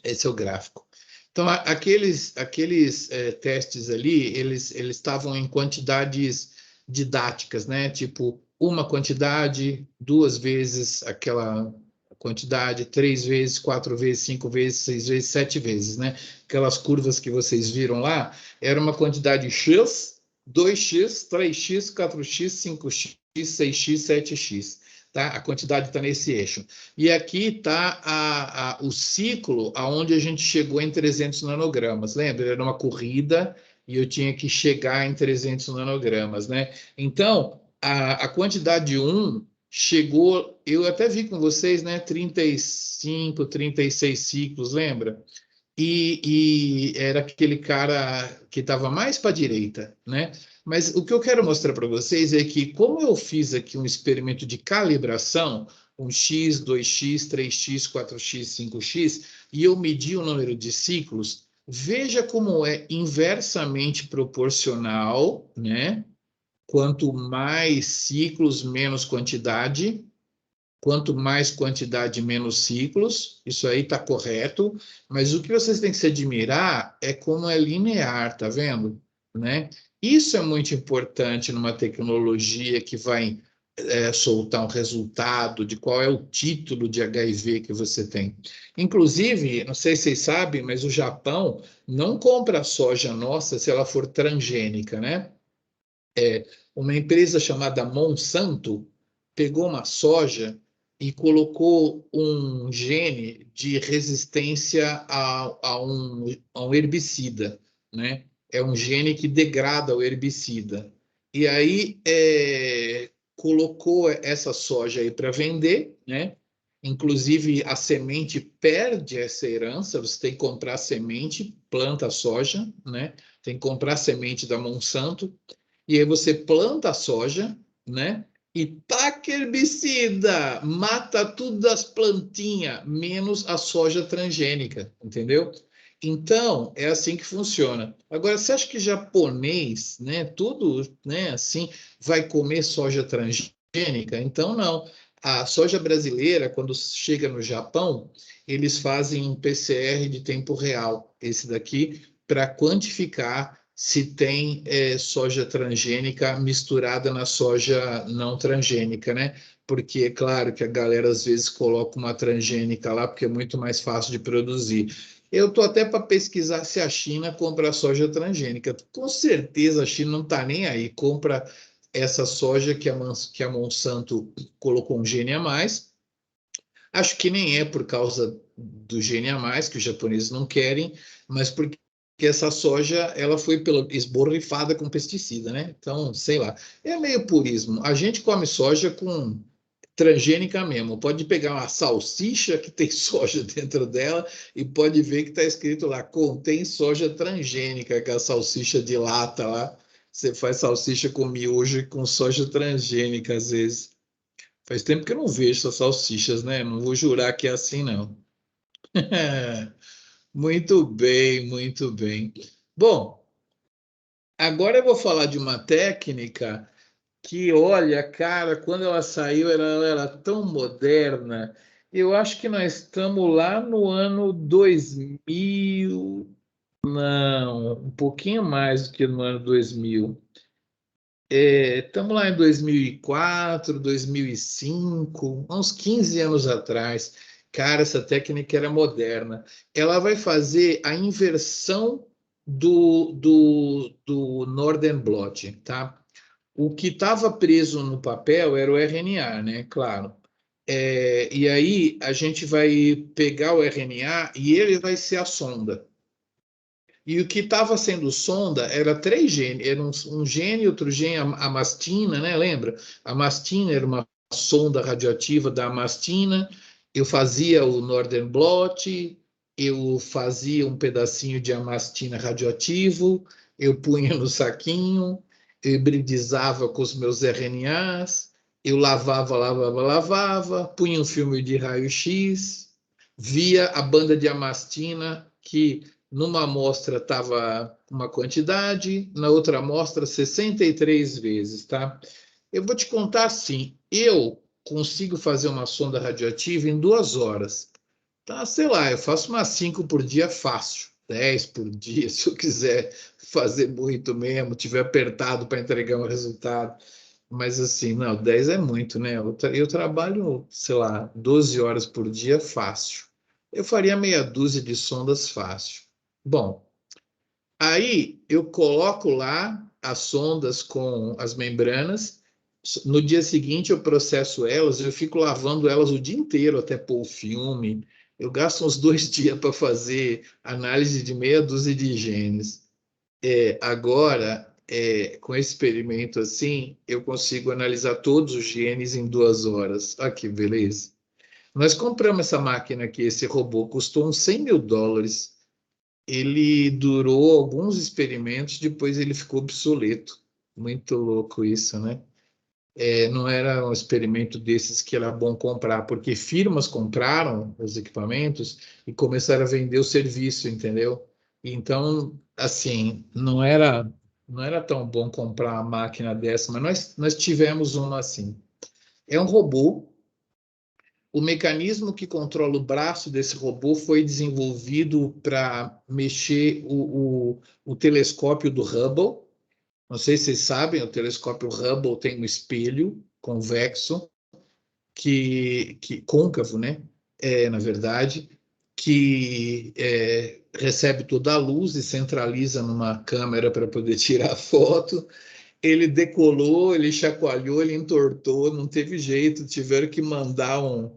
Esse é o gráfico. Então, aqueles testes ali, eles estavam em quantidades didáticas, né? Tipo, uma quantidade, duas vezes aquela quantidade, três vezes, quatro vezes, cinco vezes, seis vezes, sete vezes, né? Aquelas curvas que vocês viram lá, era uma quantidade X, 2x, 3x, 4x, 5x, 6x, 7x. Tá? A quantidade está nesse eixo. E aqui está o ciclo aonde a gente chegou em 300 nanogramas. Lembra? Era uma corrida e eu tinha que chegar em 300 nanogramas, né? Então, a quantidade 1 chegou, eu até vi com vocês, né? 35, 36 ciclos, lembra? E era aquele cara que estava mais para a direita, né? Mas o que eu quero mostrar para vocês é que, como eu fiz aqui um experimento de calibração, um X, 2x, 3x, 4x, 5x, e eu medi o número de ciclos, veja como é inversamente proporcional, né? Quanto mais ciclos, menos quantidade. Quanto mais quantidade, menos ciclos, isso aí está correto, mas o que vocês têm que se admirar é como é linear, tá vendo? Né? Isso é muito importante numa tecnologia que vai soltar um resultado de qual é o título de HIV que você tem. Inclusive, não sei se vocês sabem, mas o Japão não compra soja nossa se ela for transgênica, né? Uma empresa chamada Monsanto pegou uma soja e colocou um gene de resistência a um herbicida, né? É um gene que degrada o herbicida. E aí colocou essa soja aí para vender, né? Inclusive a semente perde essa herança, você tem que comprar semente, planta a soja, né? Tem que comprar semente da Monsanto e aí você planta a soja, né? E taca herbicida, mata tudo das plantinhas, menos a soja transgênica, entendeu? Então, é assim que funciona. Agora, você acha que japonês, né, tudo, né, assim, vai comer soja transgênica? Então, não. A soja brasileira, quando chega no Japão, eles fazem um PCR de tempo real, esse daqui, para quantificar se tem soja transgênica misturada na soja não transgênica, né? Porque é claro que a galera às vezes coloca uma transgênica lá porque é muito mais fácil de produzir. Eu estou até para pesquisar se a China compra soja transgênica. Com certeza a China não está nem aí, compra essa soja que a Monsanto colocou um gene a mais. Acho que nem é por causa do gene a mais, que os japoneses não querem, mas porque essa soja ela foi esborrifada com pesticida, né? Então, sei lá, é meio purismo. A gente come soja com transgênica mesmo. Pode pegar uma salsicha que tem soja dentro dela e pode ver que está escrito lá, contém soja transgênica, que é a salsicha de lata lá. Você faz salsicha com miojo e com soja transgênica, às vezes. Faz tempo que eu não vejo essas salsichas, né? Não vou jurar que é assim, não. Muito bem, muito bem. Bom, agora eu vou falar de uma técnica que, olha, cara, quando ela saiu, ela era tão moderna. Eu acho que nós estamos lá no ano 2000, não, um pouquinho mais do que no ano 2000. Estamos lá em 2004, 2005, uns 15 anos atrás. Cara, essa técnica era moderna. Ela vai fazer a inversão do Northern Blot, tá? O que estava preso no papel era o RNA, né? Claro. E aí a gente vai pegar o RNA e ele vai ser a sonda. E o que estava sendo sonda era três genes, era um gene, outro gene, a mastina, né? Lembra? A mastina era uma sonda radioativa da mastina. Eu fazia o Northern Blot, eu fazia um pedacinho de amastina radioativo, eu punha no saquinho, eu hibridizava com os meus RNAs, eu lavava, punha um filme de raio-x, via a banda de amastina que numa amostra estava uma quantidade, na outra amostra 63 vezes, tá? Eu vou te contar assim, eu consigo fazer uma sonda radioativa em 2 horas. Tá, sei lá, eu faço umas 5 por dia fácil, 10 por dia, se eu quiser fazer muito mesmo, tiver apertado para entregar um resultado. Mas assim, não, 10 é muito, né? Eu trabalho, sei lá, 12 horas por dia fácil. Eu faria meia dúzia de sondas fácil. Bom, aí eu coloco lá as sondas com as membranas. No dia seguinte eu processo elas, eu fico lavando elas o dia inteiro até pôr o filme. Eu gasto uns 2 dias para fazer análise de meia dúzia de genes. Agora, com esse experimento assim, eu consigo analisar todos os genes em 2 horas. Olha que beleza. Nós compramos essa máquina aqui, esse robô, custou uns US$ 100.000. Ele durou alguns experimentos, depois ele ficou obsoleto. Muito louco isso, né? Não era um experimento desses que era bom comprar, porque firmas compraram os equipamentos e começaram a vender o serviço, entendeu? Então, assim, não era tão bom comprar uma máquina dessa, mas nós tivemos uma assim. É um robô. O mecanismo que controla o braço desse robô foi desenvolvido para mexer o telescópio do Hubble. Não sei se vocês sabem, o telescópio Hubble tem um espelho convexo, que côncavo, né? Na verdade, que recebe toda a luz e centraliza numa câmera para poder tirar foto. Ele decolou, ele chacoalhou, ele entortou, não teve jeito, tiveram que mandar um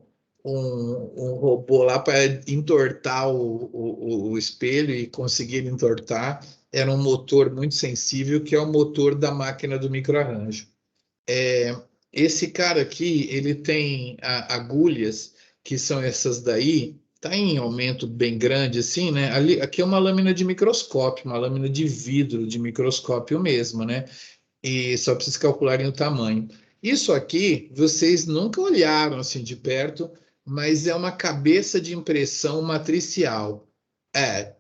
robô lá para entortar o espelho e conseguir entortar. Era um motor muito sensível, que é o motor da máquina do microarranjo. Esse cara aqui, ele tem agulhas, que são essas daí, tá em aumento bem grande assim, né? Aqui é uma lâmina de microscópio, uma lâmina de vidro de microscópio mesmo, né? E só precisa calcularem o tamanho. Isso aqui, vocês nunca olharam assim de perto, mas é uma cabeça de impressão matricial. É,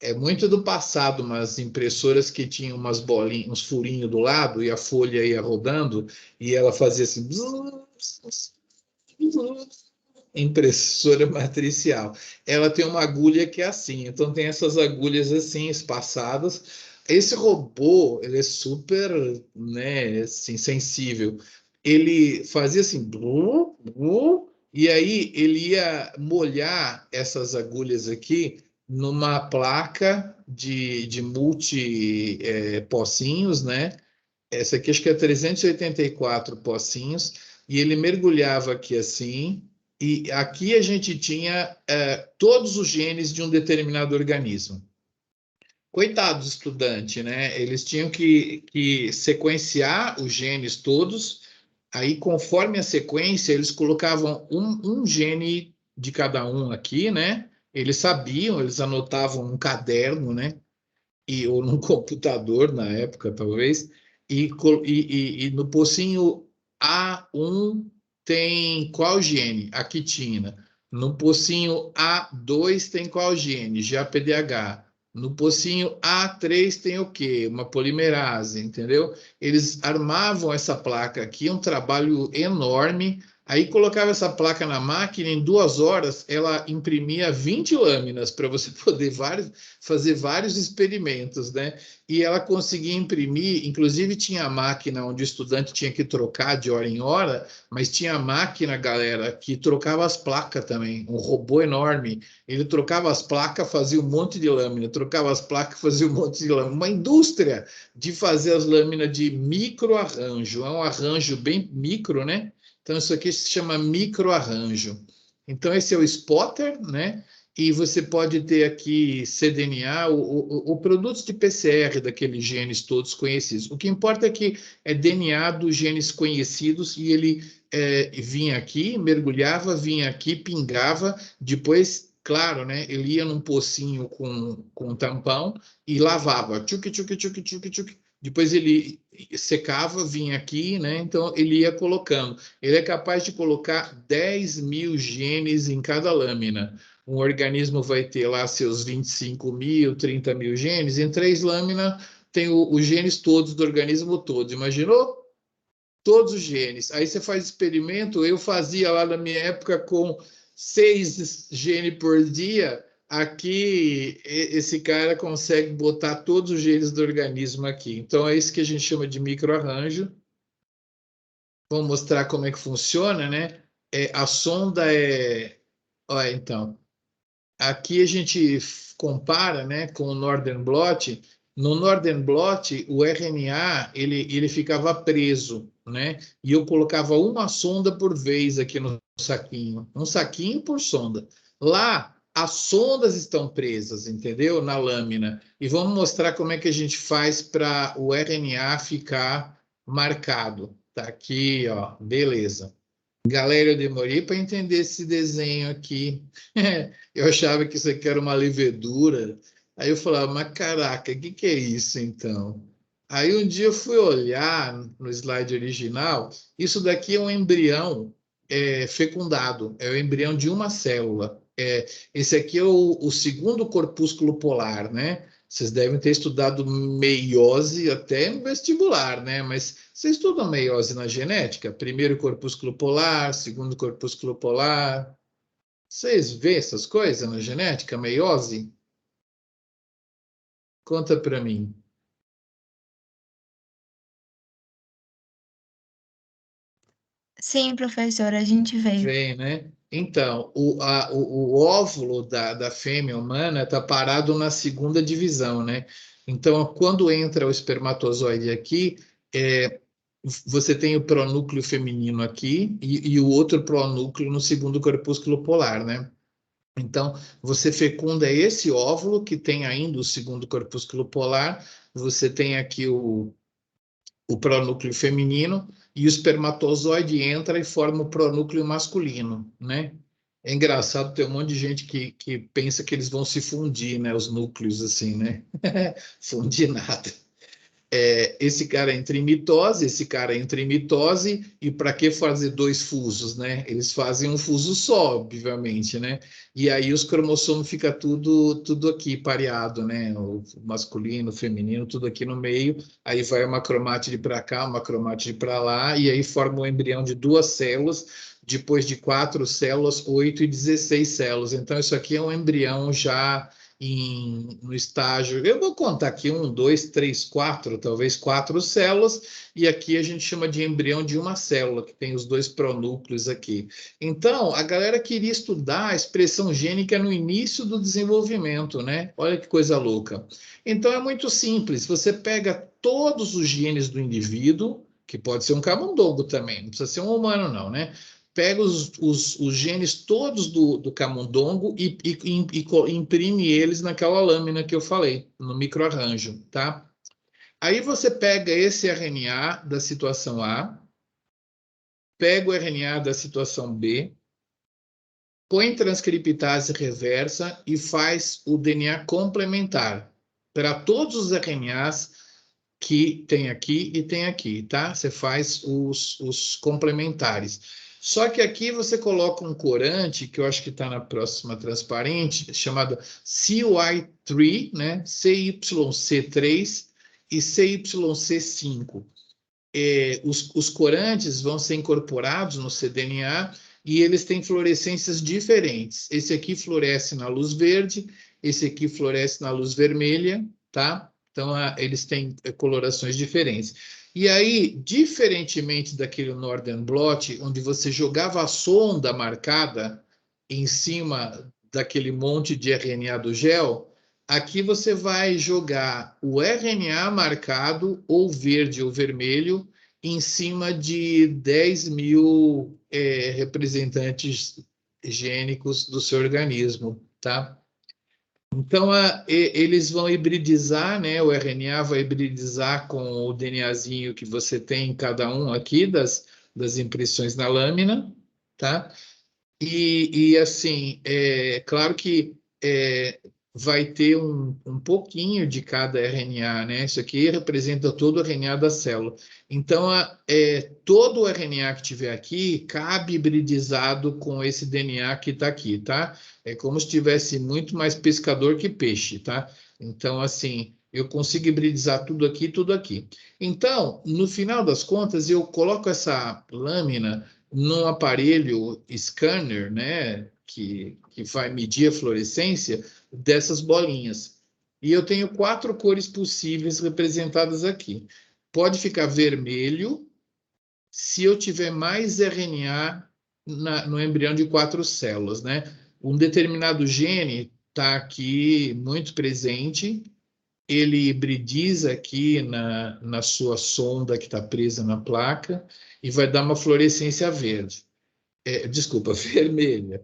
é muito do passado, umas impressoras que tinham umas bolinhas, uns furinhos do lado e a folha ia rodando e ela fazia assim, impressora matricial. Ela tem uma agulha que é assim, então tem essas agulhas assim espaçadas. Esse robô, ele é super, né, assim, sensível. Ele fazia assim, blu, blu, e aí ele ia molhar essas agulhas aqui numa placa de multi pocinhos, né? Essa aqui acho que é 384 pocinhos, e ele mergulhava aqui assim, e aqui a gente tinha todos os genes de um determinado organismo. Coitados estudante, né? Eles tinham que sequenciar os genes todos, aí conforme a sequência, eles colocavam um gene de cada um aqui, né? Eles sabiam, eles anotavam um caderno, né? ou num computador na época, talvez, e no pocinho A1 tem qual gene? A quitina. No pocinho A2 tem qual gene? GAPDH. No pocinho A3 tem o quê? Uma polimerase, entendeu? Eles armavam essa placa aqui, um trabalho enorme. Aí colocava essa placa na máquina, em 2 horas ela imprimia 20 lâminas para você poder fazer vários experimentos, né? E ela conseguia imprimir, inclusive tinha a máquina onde o estudante tinha que trocar de hora em hora, mas tinha a máquina, galera, que trocava as placas também, um robô enorme. Ele trocava as placas, fazia um monte de lâmina, trocava as placas, fazia um monte de lâmina. Uma indústria de fazer as lâminas de microarranjo. É um arranjo bem micro, né? Então, isso aqui se chama microarranjo. Então, esse é o spotter, né? E você pode ter aqui cDNA, o produtos de PCR daqueles genes todos conhecidos. O que importa é que é DNA dos genes conhecidos e ele vinha aqui, mergulhava, vinha aqui, pingava, depois, claro, né? Ele ia num pocinho com tampão e lavava. Tchuc, tchuc, tchuc, tchuc, tchuc. Depois ele secava, vinha aqui, né? Então ele ia colocando. Ele é capaz de colocar 10.000 genes em cada lâmina. Um organismo vai ter lá seus 25.000, 30.000 genes. Em 3 lâminas tem os genes todos do organismo todo. Imaginou? Todos os genes. Aí você faz experimento. Eu fazia lá na minha época com 6 genes por dia. Aqui, esse cara consegue botar todos os genes do organismo aqui. Então, é isso que a gente chama de microarranjo. Vou mostrar como é que funciona, né? A sonda é. Olha, então, aqui a gente compara, né, com o Northern Blot. No Northern Blot, o RNA ele ficava preso, né? E eu colocava uma sonda por vez aqui no saquinho, um saquinho por sonda. Lá, as sondas estão presas, entendeu? Na lâmina. E vamos mostrar como é que a gente faz para o RNA ficar marcado. Tá aqui, ó, beleza. Galera, eu demorei para entender esse desenho aqui. Eu achava que isso aqui era uma levedura. Aí eu falava, mas caraca, o que é isso então? Aí um dia eu fui olhar no slide original, isso daqui é um embrião fecundado, é o embrião de uma célula. Esse aqui é o segundo corpúsculo polar, né? Vocês devem ter estudado meiose até no vestibular, né? Mas vocês estudam meiose na genética? Primeiro corpúsculo polar, segundo corpúsculo polar. Vocês vêem essas coisas na genética, meiose? Conta para mim. Sim, professor, a gente veio. Vem, né? Então, o óvulo da fêmea humana está parado na segunda divisão, né? Então, quando entra o espermatozoide aqui, você tem o pronúcleo feminino aqui e o outro pronúcleo no segundo corpúsculo polar, né? Então, você fecunda esse óvulo que tem ainda o segundo corpúsculo polar, você tem aqui o pronúcleo feminino e o espermatozoide entra e forma o pronúcleo masculino, né? É engraçado ter um monte de gente que pensa que eles vão se fundir, né? Os núcleos, assim, né? Fundir nada. Esse cara entra em mitose, esse cara entra em mitose, e para que fazer 2 fusos, né? Eles fazem um fuso só, obviamente, né? E aí os cromossomos fica tudo aqui pareado, né? O masculino, o feminino, tudo aqui no meio. Aí vai uma cromátide para cá, uma cromátide para lá, e aí forma um embrião de 2 células. Depois de 4 células, 8 e 16 células. Então, isso aqui é um embrião já no estágio. Eu vou contar aqui 1, 2, 3, 4, talvez 4 células, e aqui a gente chama de embrião de uma célula, que tem os 2 pronúcleos aqui. Então, a galera queria estudar a expressão gênica no início do desenvolvimento, né? Olha que coisa louca. Então, é muito simples. Você pega todos os genes do indivíduo, que pode ser um camundongo também, não precisa ser um humano, não, né? Pega os genes todos do camundongo e imprime eles naquela lâmina que eu falei, no microarranjo, tá? Aí você pega esse RNA da situação A, pega o RNA da situação B, põe transcriptase reversa e faz o DNA complementar para todos os RNAs que tem aqui e tem aqui, tá? Você faz os complementares. Só que aqui você coloca um corante, que eu acho que está na próxima transparente, chamado CY3, né? CYC3 e CYC5. Os corantes vão ser incorporados no cDNA e eles têm fluorescências diferentes. Esse aqui floresce na luz verde, esse aqui floresce na luz vermelha, tá? Então, eles têm colorações diferentes. E aí, diferentemente daquele Northern Blot, onde você jogava a sonda marcada em cima daquele monte de RNA do gel, aqui você vai jogar o RNA marcado, ou verde ou vermelho, em cima de 10.000 representantes gênicos do seu organismo, tá? Então, eles vão hibridizar, né? O RNA vai hibridizar com o DNAzinho que você tem em cada um aqui das impressões na lâmina, tá? E assim, claro que vai ter um pouquinho de cada RNA, né? Isso aqui representa todo o RNA da célula. Então, todo o RNA que tiver aqui cabe hibridizado com esse DNA que está aqui, tá? É como se tivesse muito mais pescador que peixe, tá? Então, assim, eu consigo hibridizar tudo aqui, tudo aqui. Então, no final das contas, eu coloco essa lâmina num aparelho scanner, né, que vai medir a fluorescência dessas bolinhas. E eu tenho 4 cores possíveis representadas aqui. Pode ficar vermelho se eu tiver mais RNA no embrião de 4 células, né? Um determinado gene está aqui muito presente, ele hibridiza aqui na sua sonda que está presa na placa e vai dar uma fluorescência verde. Desculpa, vermelha.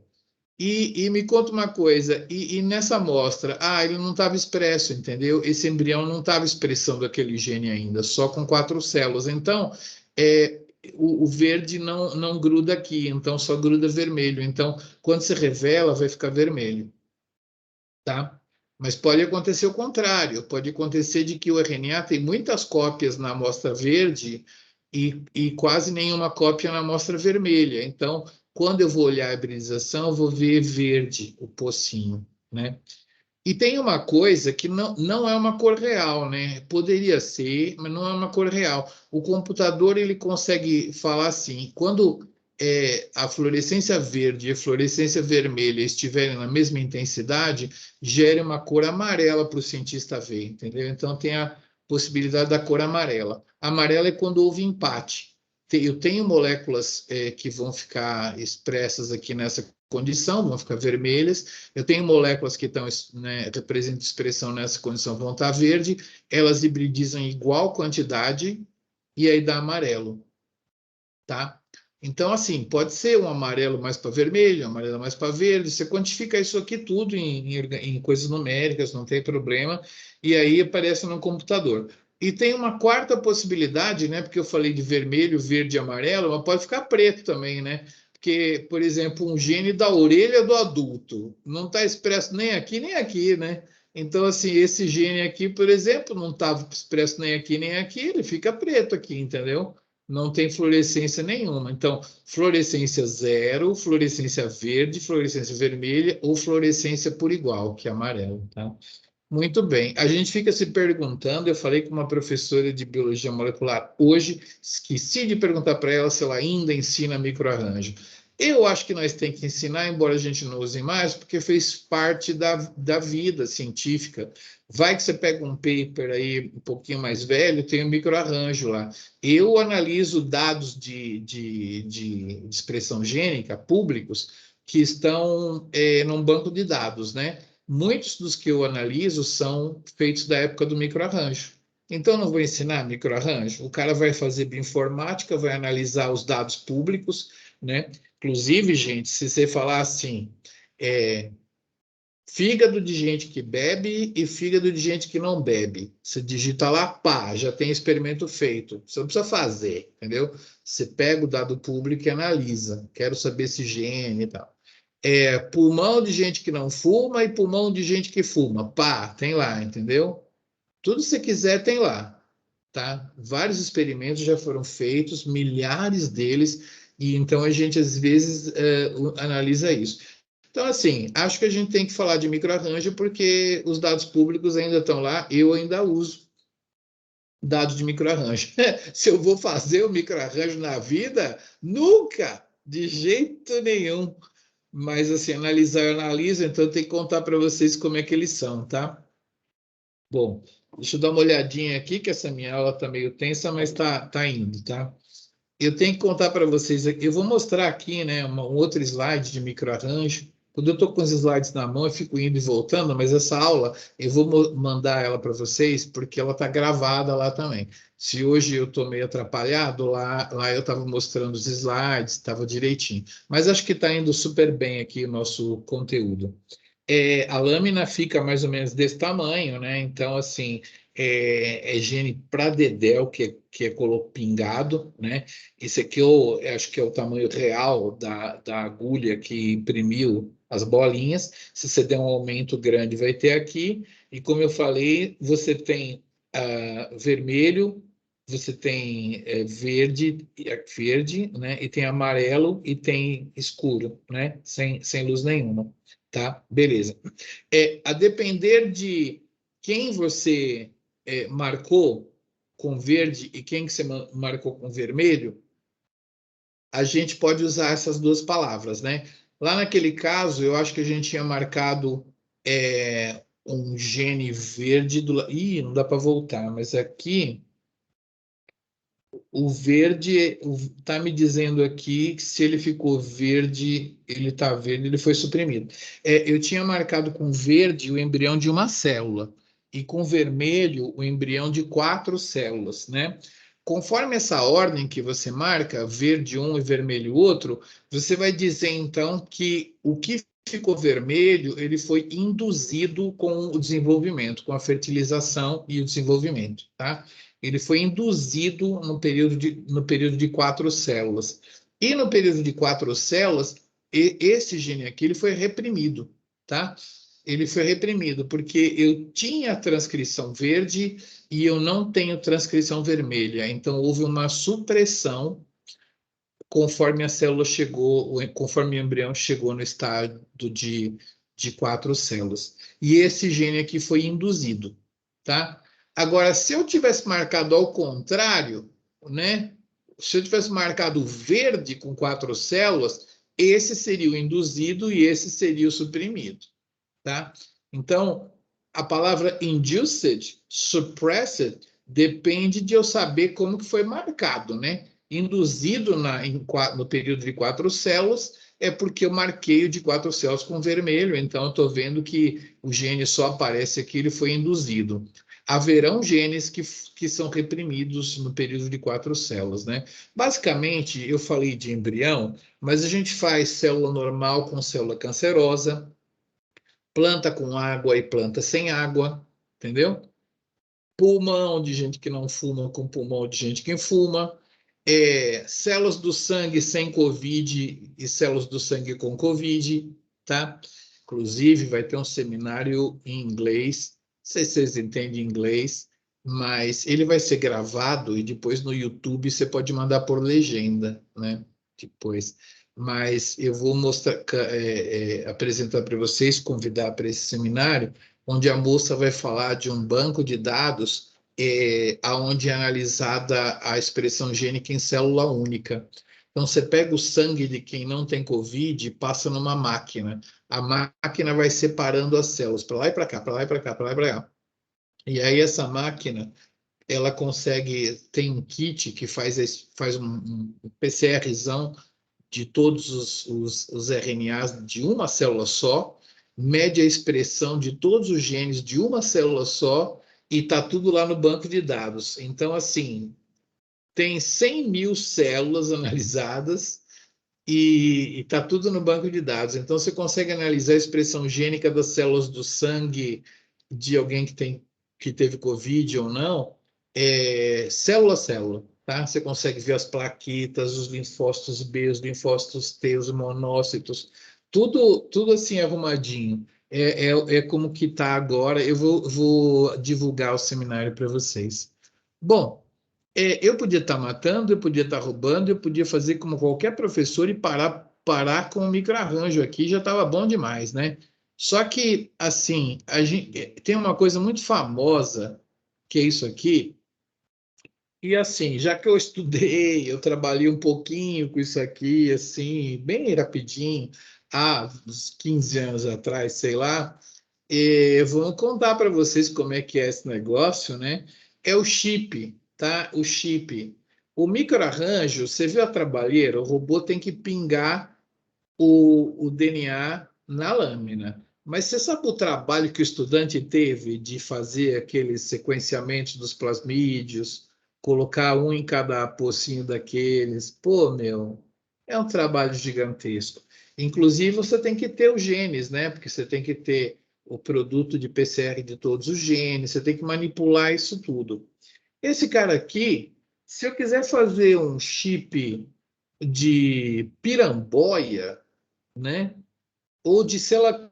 E me conta uma coisa, e nessa amostra, ele não estava expresso, entendeu? Esse embrião não estava expressando aquele gene ainda, só com 4 células. Então, o verde não gruda aqui, então só gruda vermelho. Então, quando se revela, vai ficar vermelho, tá? Mas pode acontecer o contrário, pode acontecer de que o RNA tem muitas cópias na amostra verde e quase nenhuma cópia na amostra vermelha. Então, quando eu vou olhar a hibridização, eu vou ver verde o pocinho, né? E tem uma coisa que não é uma cor real, né? Poderia ser, mas não é uma cor real. O computador ele consegue falar assim, quando a fluorescência verde e a fluorescência vermelha estiverem na mesma intensidade, gere uma cor amarela para o cientista ver, entendeu? Então tem a possibilidade da cor amarela. Amarela é quando houve empate. Eu tenho moléculas que vão ficar expressas aqui nessa condição, vão ficar vermelhas. Eu tenho moléculas que estão, né, representam expressão nessa condição, vão estar verde. Elas hibridizam em igual quantidade e aí dá amarelo, tá? Então, assim, pode ser um amarelo mais para vermelho, um amarelo mais para verde. Você quantifica isso aqui tudo em coisas numéricas, não tem problema. E aí aparece no computador. E tem uma quarta possibilidade, né? Porque eu falei de vermelho, verde e amarelo, mas pode ficar preto também, né? Porque, por exemplo, um gene da orelha do adulto não está expresso nem aqui, né? Então, assim, esse gene aqui, por exemplo, não estava expresso nem aqui, ele fica preto aqui, entendeu? Não tem fluorescência nenhuma. Então, fluorescência zero, fluorescência verde, fluorescência vermelha ou fluorescência por igual, que é amarelo, tá? Muito bem. A gente fica se perguntando, eu falei com uma professora de biologia molecular hoje, esqueci de perguntar para ela se ela ainda ensina microarranjo. Eu acho que nós temos que ensinar, embora a gente não use mais, porque fez parte da vida científica. Vai que você pega um paper aí um pouquinho mais velho, tem um microarranjo lá. Eu analiso dados de expressão gênica públicos que estão num banco de dados, né? Muitos dos que eu analiso são feitos da época do microarranjo. Então, não vou ensinar microarranjo. O cara vai fazer bioinformática, vai analisar os dados públicos, né? Inclusive, gente, se você falar assim, fígado de gente que bebe e fígado de gente que não bebe, você digita lá, pá, já tem experimento feito. Você não precisa fazer, entendeu? Você pega o dado público e analisa. Quero saber esse gene e tal. Pulmão de gente que não fuma e pulmão de gente que fuma. Pá, tem lá, entendeu? Tudo que você quiser tem lá, tá? Vários experimentos já foram feitos, milhares deles, e então a gente às vezes analisa isso. Então, assim, acho que a gente tem que falar de microarranjo porque os dados públicos ainda estão lá, eu ainda uso dados de microarranjo. Se eu vou fazer o microarranjo na vida, nunca, de jeito nenhum. Mas, assim, analisar eu analiso, então eu tenho que contar para vocês como é que eles são, tá? Bom, deixa eu dar uma olhadinha aqui, que essa minha aula está meio tensa, mas tá indo, tá? Eu tenho que contar para vocês aqui, eu vou mostrar aqui, né, um outro slide de microarranjo. Quando eu estou com os slides na mão, eu fico indo e voltando, mas essa aula eu vou mandar ela para vocês, porque ela está gravada lá também. Se hoje eu estou meio atrapalhado, lá eu estava mostrando os slides, estava direitinho. Mas acho que está indo super bem aqui o nosso conteúdo. A lâmina fica mais ou menos desse tamanho, né? Então, assim, é gene para dedéu, que é pingado, né? Esse aqui eu acho que é o tamanho real da agulha que imprimiu as bolinhas. Se você der um aumento grande, vai ter aqui. E como eu falei, você tem vermelho, você tem verde, né? E tem amarelo e tem escuro, né? Sem luz nenhuma. Tá? Beleza. A depender de quem você marcou com verde e quem que você marcou com vermelho, a gente pode usar essas duas palavras, né? Lá naquele caso, eu acho que a gente tinha marcado um gene verde do... Ih, não dá para voltar, mas aqui o verde está me dizendo aqui que se ele ficou verde, ele está verde, ele foi suprimido. Eu tinha marcado com verde o embrião de uma célula e com vermelho o embrião de 4 células, né? Conforme essa ordem que você marca, verde um e vermelho outro, você vai dizer então que o que ficou vermelho, ele foi induzido com o desenvolvimento, com a fertilização e o desenvolvimento, tá? Ele foi induzido no período de 4 células. E no período de 4 células, esse gene aqui ele foi reprimido, tá? Ele foi reprimido porque eu tinha transcrição verde e eu não tenho transcrição vermelha. Então, houve uma supressão conforme a célula chegou, conforme o embrião chegou no estado de 4 células. E esse gene aqui foi induzido, tá? Agora, se eu tivesse marcado ao contrário, né? Se eu tivesse marcado verde com 4 células, esse seria o induzido e esse seria o suprimido, tá? Então, a palavra induced, suppressed, depende de eu saber como que foi marcado, né? Induzido no período de 4 células é porque eu marquei o de 4 células com vermelho, então eu estou vendo que o gene só aparece aqui, ele foi induzido. Haverão genes que são reprimidos no período de 4 células, né? Basicamente, eu falei de embrião, mas a gente faz célula normal com célula cancerosa, planta com água e planta sem água, entendeu? Pulmão de gente que não fuma com pulmão de gente que fuma, células do sangue sem Covid e células do sangue com Covid, tá? Inclusive, vai ter um seminário em inglês, não sei se vocês entendem inglês, mas ele vai ser gravado e depois no YouTube você pode mandar por legenda, né? Depois. Mas eu vou mostrar, apresentar para vocês, convidar para esse seminário, onde a moça vai falar de um banco de dados aonde é analisada a expressão gênica em célula única. Então, você pega o sangue de quem não tem Covid e passa numa máquina. A máquina vai separando as células para lá e para cá, para lá e para cá, para lá e para cá. E aí essa máquina, ela consegue, tem um kit que faz um PCRzão de todos os RNAs de uma célula só, mede a expressão de todos os genes de uma célula só e está tudo lá no banco de dados. Então, assim, tem 100 mil células analisadas e está tudo no banco de dados. Então, você consegue analisar a expressão gênica das células do sangue de alguém que teve Covid ou não, célula a célula. Tá? Você consegue ver as plaquetas, os linfócitos B, os linfócitos T, os monócitos, tudo assim arrumadinho. É como que está agora. Eu vou divulgar o seminário para vocês. Bom, eu podia estar matando, eu podia estar roubando, eu podia fazer como qualquer professor e parar com o microarranjo aqui, já estava bom demais, né? Só que, assim, a gente, tem uma coisa muito famosa, que é isso aqui, e assim, já que eu estudei, eu trabalhei um pouquinho com isso aqui, assim, bem rapidinho, há uns 15 anos atrás, sei lá, e vou contar para vocês como é que é esse negócio, né? É o chip, tá? O chip. O microarranjo, você viu a trabalheira? O robô tem que pingar o DNA na lâmina. Mas você sabe o trabalho que o estudante teve de fazer aqueles sequenciamentos dos plasmídios, colocar um em cada pocinho daqueles? Pô, meu, é um trabalho gigantesco. Inclusive, você tem que ter os genes, né? Porque você tem que ter o produto de PCR de todos os genes, você tem que manipular isso tudo. Esse cara aqui, se eu quiser fazer um chip de piramboia, né? Ou de selacanto.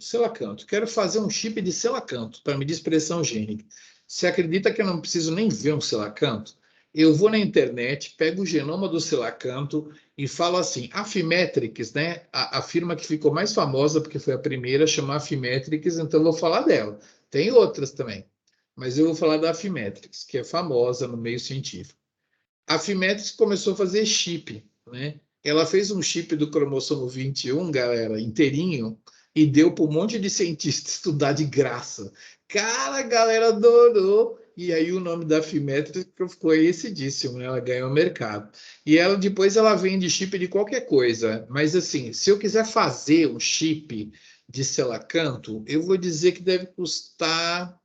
Selacanto. Quero fazer um chip de selacanto para medir expressão gênica. Você acredita que eu não preciso nem ver um selacanto? Eu vou na internet, pego o genoma do selacanto e falo assim, Affymetrix, né? A firma que ficou mais famosa, porque foi a primeira, chama Affymetrix, então eu vou falar dela. Tem outras também, mas eu vou falar da Affymetrix, que é famosa no meio científico. A Affymetrix começou a fazer chip, né? Ela fez um chip do cromossomo 21, galera, inteirinho, e deu para um monte de cientista estudar de graça. Cara, a galera adorou. E aí o nome da Affymetrix ficou conhecidíssimo, né? Ela ganhou mercado. E ela depois ela vende chip de qualquer coisa. Mas assim, se eu quiser fazer um chip de selacanto, eu vou dizer que deve custar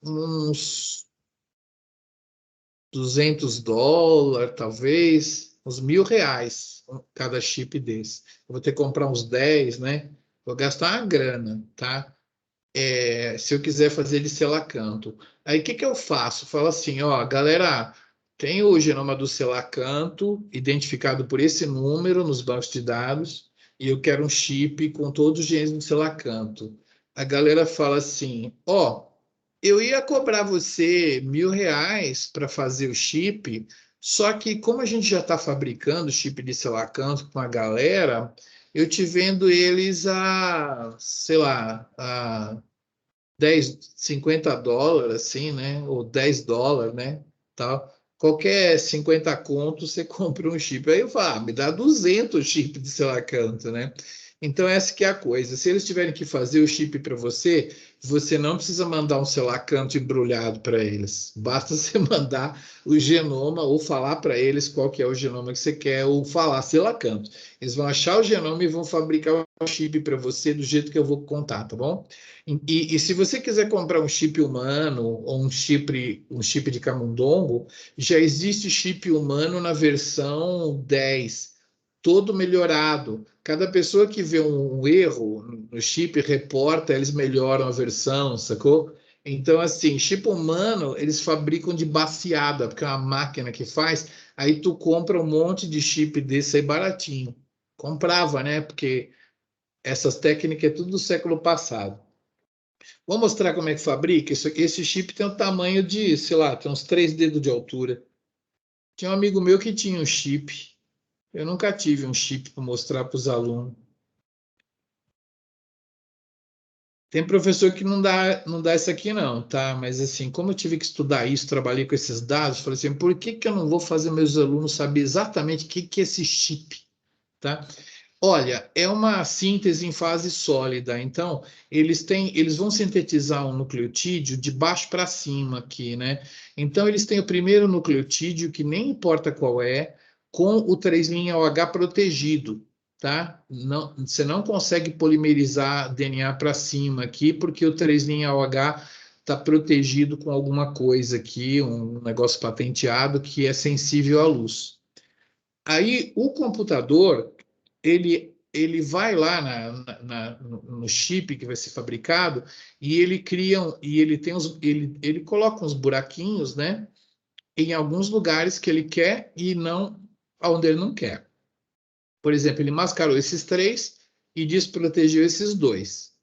uns US$ 200, talvez, uns R$ 1.000 cada chip desse. Eu vou ter que comprar uns 10, né? Vou gastar uma grana, tá? Se eu quiser fazer de selacanto. Aí o que que eu faço? Falo assim, ó, galera, tem o genoma do selacanto identificado por esse número nos bancos de dados e eu quero um chip com todos os genes do selacanto. A galera fala assim, ó, eu ia cobrar você R$ 1.000 para fazer o chip, só que como a gente já está fabricando chip de selacanto com a galera, eu te vendo eles a, sei lá, a 10, US$ 50, assim, né? Ou US$ 10, né? Tal. Qualquer 50 conto, você compra um chip. Aí eu falo, me dá 200 chip de sei lá quanto, né? Então, essa que é a coisa. Se eles tiverem que fazer o chip para você, você não precisa mandar um selacanto embrulhado para eles. Basta você mandar o genoma ou falar para eles qual que é o genoma que você quer ou falar selacanto. Eles vão achar o genoma e vão fabricar o chip para você do jeito que eu vou contar, tá bom? E se você quiser comprar um chip humano ou um chip de camundongo, já existe chip humano na versão 10, todo melhorado. Cada pessoa que vê um erro no chip reporta, eles melhoram a versão, sacou? Então, assim, chip humano eles fabricam de baseada, porque é uma máquina que faz, aí tu compra um monte de chip desse aí baratinho. Comprava, né? Porque essas técnicas é tudo do século passado. Vou mostrar como é que fabrica. Esse chip tem o tamanho de, sei lá, tem uns 3 dedos de altura. Tinha um amigo meu que tinha um chip. Eu nunca tive um chip para mostrar para os alunos. Tem professor que não dá isso aqui não, tá? Mas assim, como eu tive que estudar isso, trabalhei com esses dados, falei assim, por que que eu não vou fazer meus alunos saber exatamente o que que é esse chip, tá? Olha, é uma síntese em fase sólida. Então, eles vão sintetizar um nucleotídeo de baixo para cima aqui, né? Então, eles têm o primeiro nucleotídeo, que nem importa qual é, com o 3' OH protegido, tá? Não, você não consegue polimerizar DNA para cima aqui, porque o 3' OH está protegido com alguma coisa aqui, um negócio patenteado que é sensível à luz. Aí, o computador ele vai lá no chip que vai ser fabricado e ele cria e ele tem ele coloca uns buraquinhos, né, em alguns lugares que ele quer e não aonde ele não quer. Por exemplo, ele mascarou esses três e desprotegeu esses dois.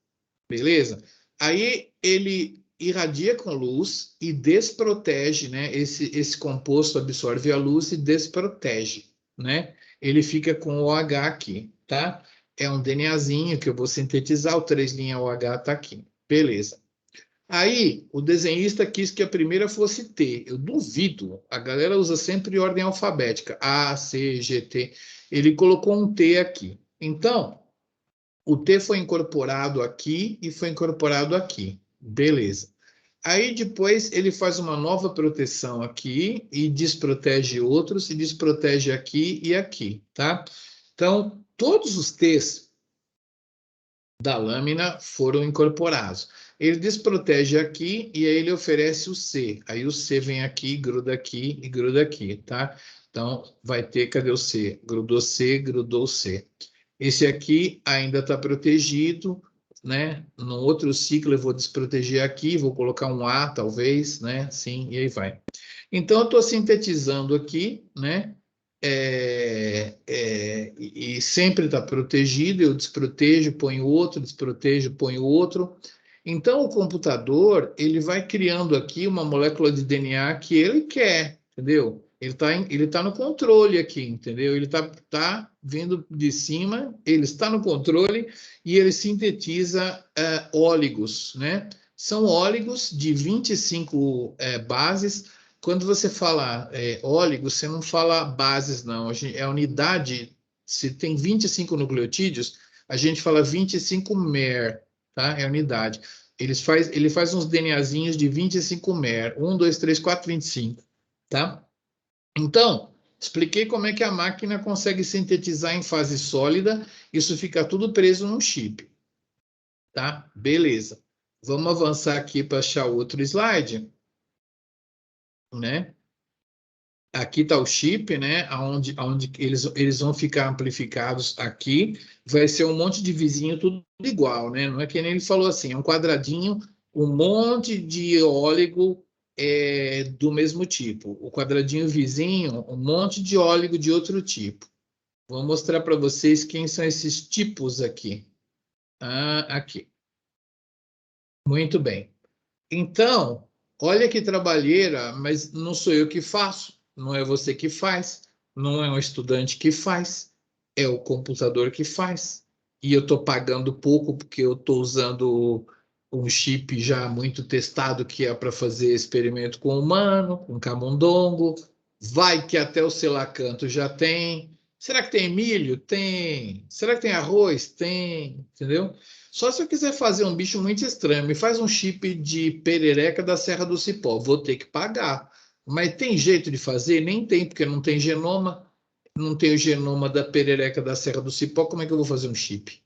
Beleza? Aí ele irradia com luz e desprotege, né? Esse composto absorve a luz e desprotege, né? Ele fica com o OH aqui, tá? É um DNAzinho que eu vou sintetizar, o 3' OH tá aqui. Beleza. Aí, o desenhista quis que a primeira fosse T. Eu duvido. A galera usa sempre ordem alfabética. A, C, G, T. Ele colocou um T aqui. Então, o T foi incorporado aqui e foi incorporado aqui. Beleza. Aí depois ele faz uma nova proteção aqui e desprotege outros e desprotege aqui e aqui, tá? Então, todos os T's da lâmina foram incorporados. Ele desprotege aqui e aí ele oferece o C. Aí o C vem aqui, gruda aqui e gruda aqui, tá? Então, vai ter, cadê o C? Grudou C, grudou C. Esse aqui ainda está protegido, né? No outro ciclo eu vou desproteger aqui, vou colocar um A, talvez, né? Sim, e aí vai. Então, eu estou sintetizando aqui, né? E sempre está protegido, eu desprotejo, ponho outro, desprotejo, ponho outro. Então, o computador, ele vai criando aqui uma molécula de DNA que ele quer, entendeu? Ele tá no controle aqui, entendeu? Ele tá vindo de cima, ele está no controle e ele sintetiza óligos, né? São óligos de 25 bases. Quando você fala óligo, você não fala bases, não. É a unidade, se tem 25 nucleotídeos, a gente fala 25 mer, tá? É a unidade. Ele faz uns DNAzinhos de 25 mer. 1, 2, 3, 4, 25, tá? Então, expliquei como é que a máquina consegue sintetizar em fase sólida. Isso fica tudo preso num chip, tá? Beleza. Vamos avançar aqui para achar outro slide, né? Aqui está o chip, né? Onde eles vão ficar amplificados aqui. Vai ser um monte de vizinho, tudo igual, né? Não é que nem ele falou assim, é um quadradinho, um monte de óligo do mesmo tipo. O quadradinho vizinho, um monte de óligo de outro tipo. Vou mostrar para vocês quem são esses tipos aqui. Aqui. Muito bem. Então, olha que trabalheira, mas não sou eu que faço, não é você que faz, não é um estudante que faz, é o computador que faz. E eu estou pagando pouco porque eu estou usando um chip já muito testado que é para fazer experimento com humano, com camundongo. Vai que até o selacanto já tem. Será que tem milho? Tem. Será que tem arroz? Tem. Entendeu? Só se eu quiser fazer um bicho muito estranho, me faz um chip de perereca da Serra do Cipó, vou ter que pagar. Mas tem jeito de fazer? Nem tem, porque não tem genoma, não tem o genoma da perereca da Serra do Cipó, como é que eu vou fazer um chip?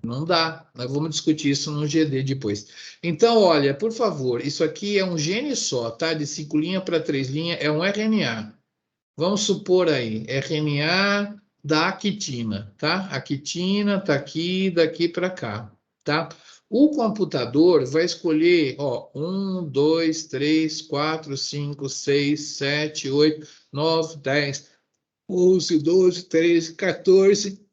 Não dá. Nós vamos discutir isso no GD depois. Então, olha, por favor, isso aqui é um gene só, tá? De 5 linhas para 3 linhas, é um RNA. Vamos supor aí, RNA da quitina, tá? A quitina está aqui, daqui para cá, tá? O computador vai escolher, ó, 1, 2, 3, 4, 5, 6, 7, 8, 9, 10, 11, 12, 13, 14.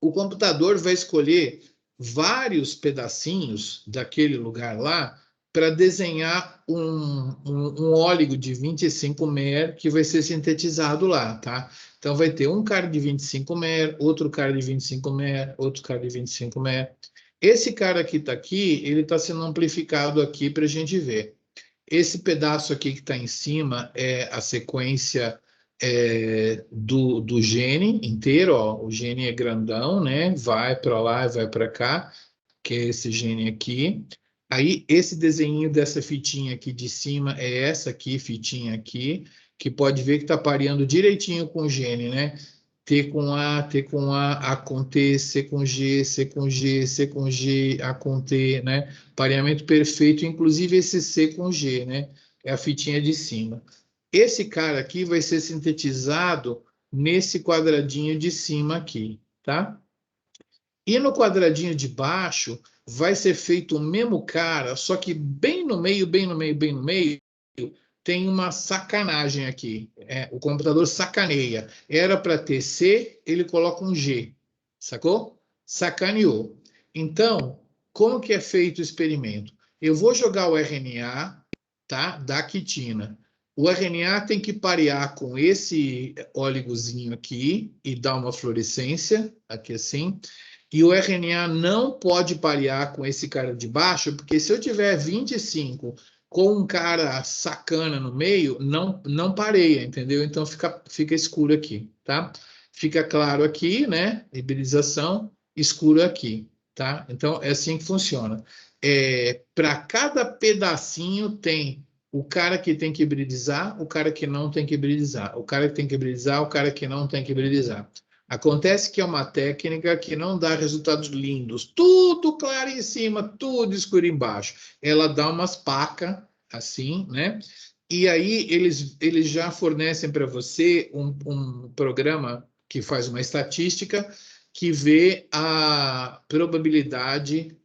O computador vai escolher vários pedacinhos daquele lugar lá para desenhar um óligo de 25 mer que vai ser sintetizado lá, tá? Então vai ter um cara de 25 mer, outro cara de 25 mer, outro cara de 25 mer. Esse cara que está aqui, ele está sendo amplificado aqui para a gente ver. Esse pedaço aqui que está em cima é a sequência do gene inteiro, ó. O gene é grandão, né? Vai para lá e vai para cá, que é esse gene aqui. Aí, esse desenho dessa fitinha aqui de cima é essa aqui, fitinha aqui, que pode ver que está pareando direitinho com o gene, né? T com A, T com A com T, C com G, C com G, C com G, A com T, né? Pareamento perfeito, inclusive esse C com G, né? É a fitinha de cima. Esse cara aqui vai ser sintetizado nesse quadradinho de cima aqui, tá? E no quadradinho de baixo vai ser feito o mesmo cara, só que bem no meio, bem no meio, bem no meio, tem uma sacanagem aqui. O computador sacaneia. Era para ter C, ele coloca um G. Sacou? sacaneou. Então, como que é feito o experimento? Eu vou jogar o RNA, tá, da quitina. O RNA tem que parear com esse óligozinho aqui e dar uma fluorescência, aqui assim. E o RNA não pode parear com esse cara de baixo, porque se eu tiver 25 com um cara sacana no meio, não pareia, entendeu? Então fica escuro aqui, tá? Fica claro aqui, né? Hibridização, escuro aqui, tá? Então é assim que funciona. Para cada pedacinho tem o cara que tem que hibridizar, o cara que não tem que hibridizar, o cara que tem que hibridizar, o cara que não tem que hibridizar. Acontece que é uma técnica que não dá resultados lindos, tudo claro em cima, tudo escuro embaixo. Ela dá umas pacas assim, né? E aí eles já fornecem para você um programa que faz uma estatística que vê a probabilidade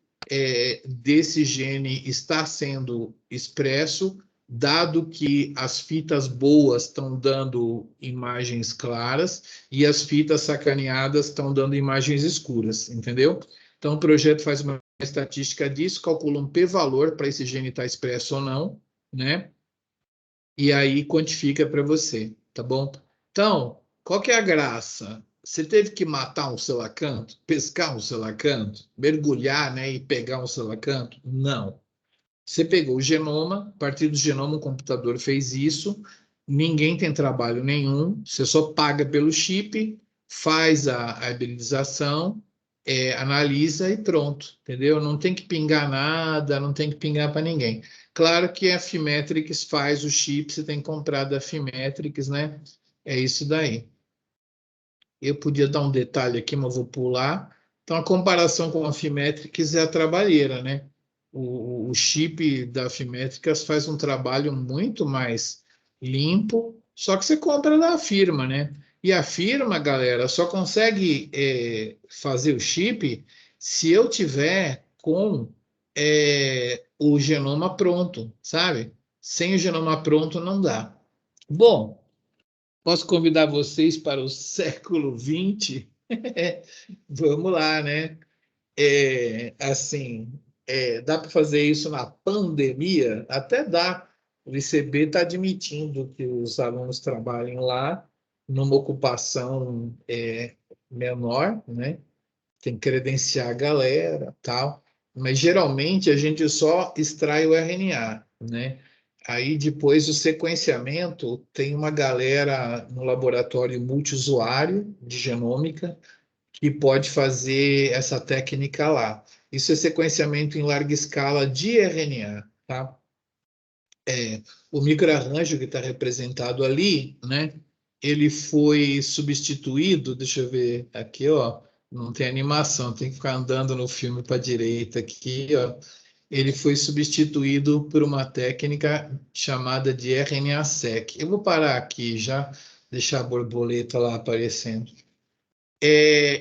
desse gene estar sendo expresso, dado que as fitas boas estão dando imagens claras e as fitas sacaneadas estão dando imagens escuras, entendeu? Então, o projeto faz uma estatística disso, calcula um p-valor para esse gene estar expresso ou não, né? E aí quantifica para você, tá bom? Então, qual que é a graça? Você teve que matar um selacanto, pescar um selacanto, mergulhar, né, e pegar um selacanto? Não. Você pegou o genoma, a partir do genoma o computador fez isso, ninguém tem trabalho nenhum, você só paga pelo chip, faz a hibridização, analisa e pronto, entendeu? Não tem que pingar nada, não tem que pingar para ninguém. Claro que a Fimetrics faz o chip, você tem que comprar da Fimetrics, né? É isso daí. Eu podia dar um detalhe aqui, mas vou pular. Então, a comparação com a Fimetrics é a trabalheira, né? O chip da Fimetrics faz um trabalho muito mais limpo, só que você compra da firma, né? E a firma, galera, só consegue fazer o chip se eu tiver com o genoma pronto, sabe? Sem o genoma pronto não dá. Bom, posso convidar vocês para o século XX? Vamos lá, né? Assim, dá para fazer isso na pandemia? Até dá. O ICB está admitindo que os alunos trabalhem lá numa ocupação menor, né? Tem que credenciar a galera, tal. Mas geralmente a gente só extrai o RNA, né? Aí depois o sequenciamento tem uma galera no laboratório multiusuário de genômica que pode fazer essa técnica lá. Isso é sequenciamento em larga escala de RNA, tá? O microarranjo que está representado ali, né? Ele foi substituído, deixa eu ver aqui, ó, não tem animação, tem que ficar andando no filme para a direita aqui, ó. Ele foi substituído por uma técnica chamada de RNA-seq. Eu vou parar aqui já, deixar a borboleta lá aparecendo.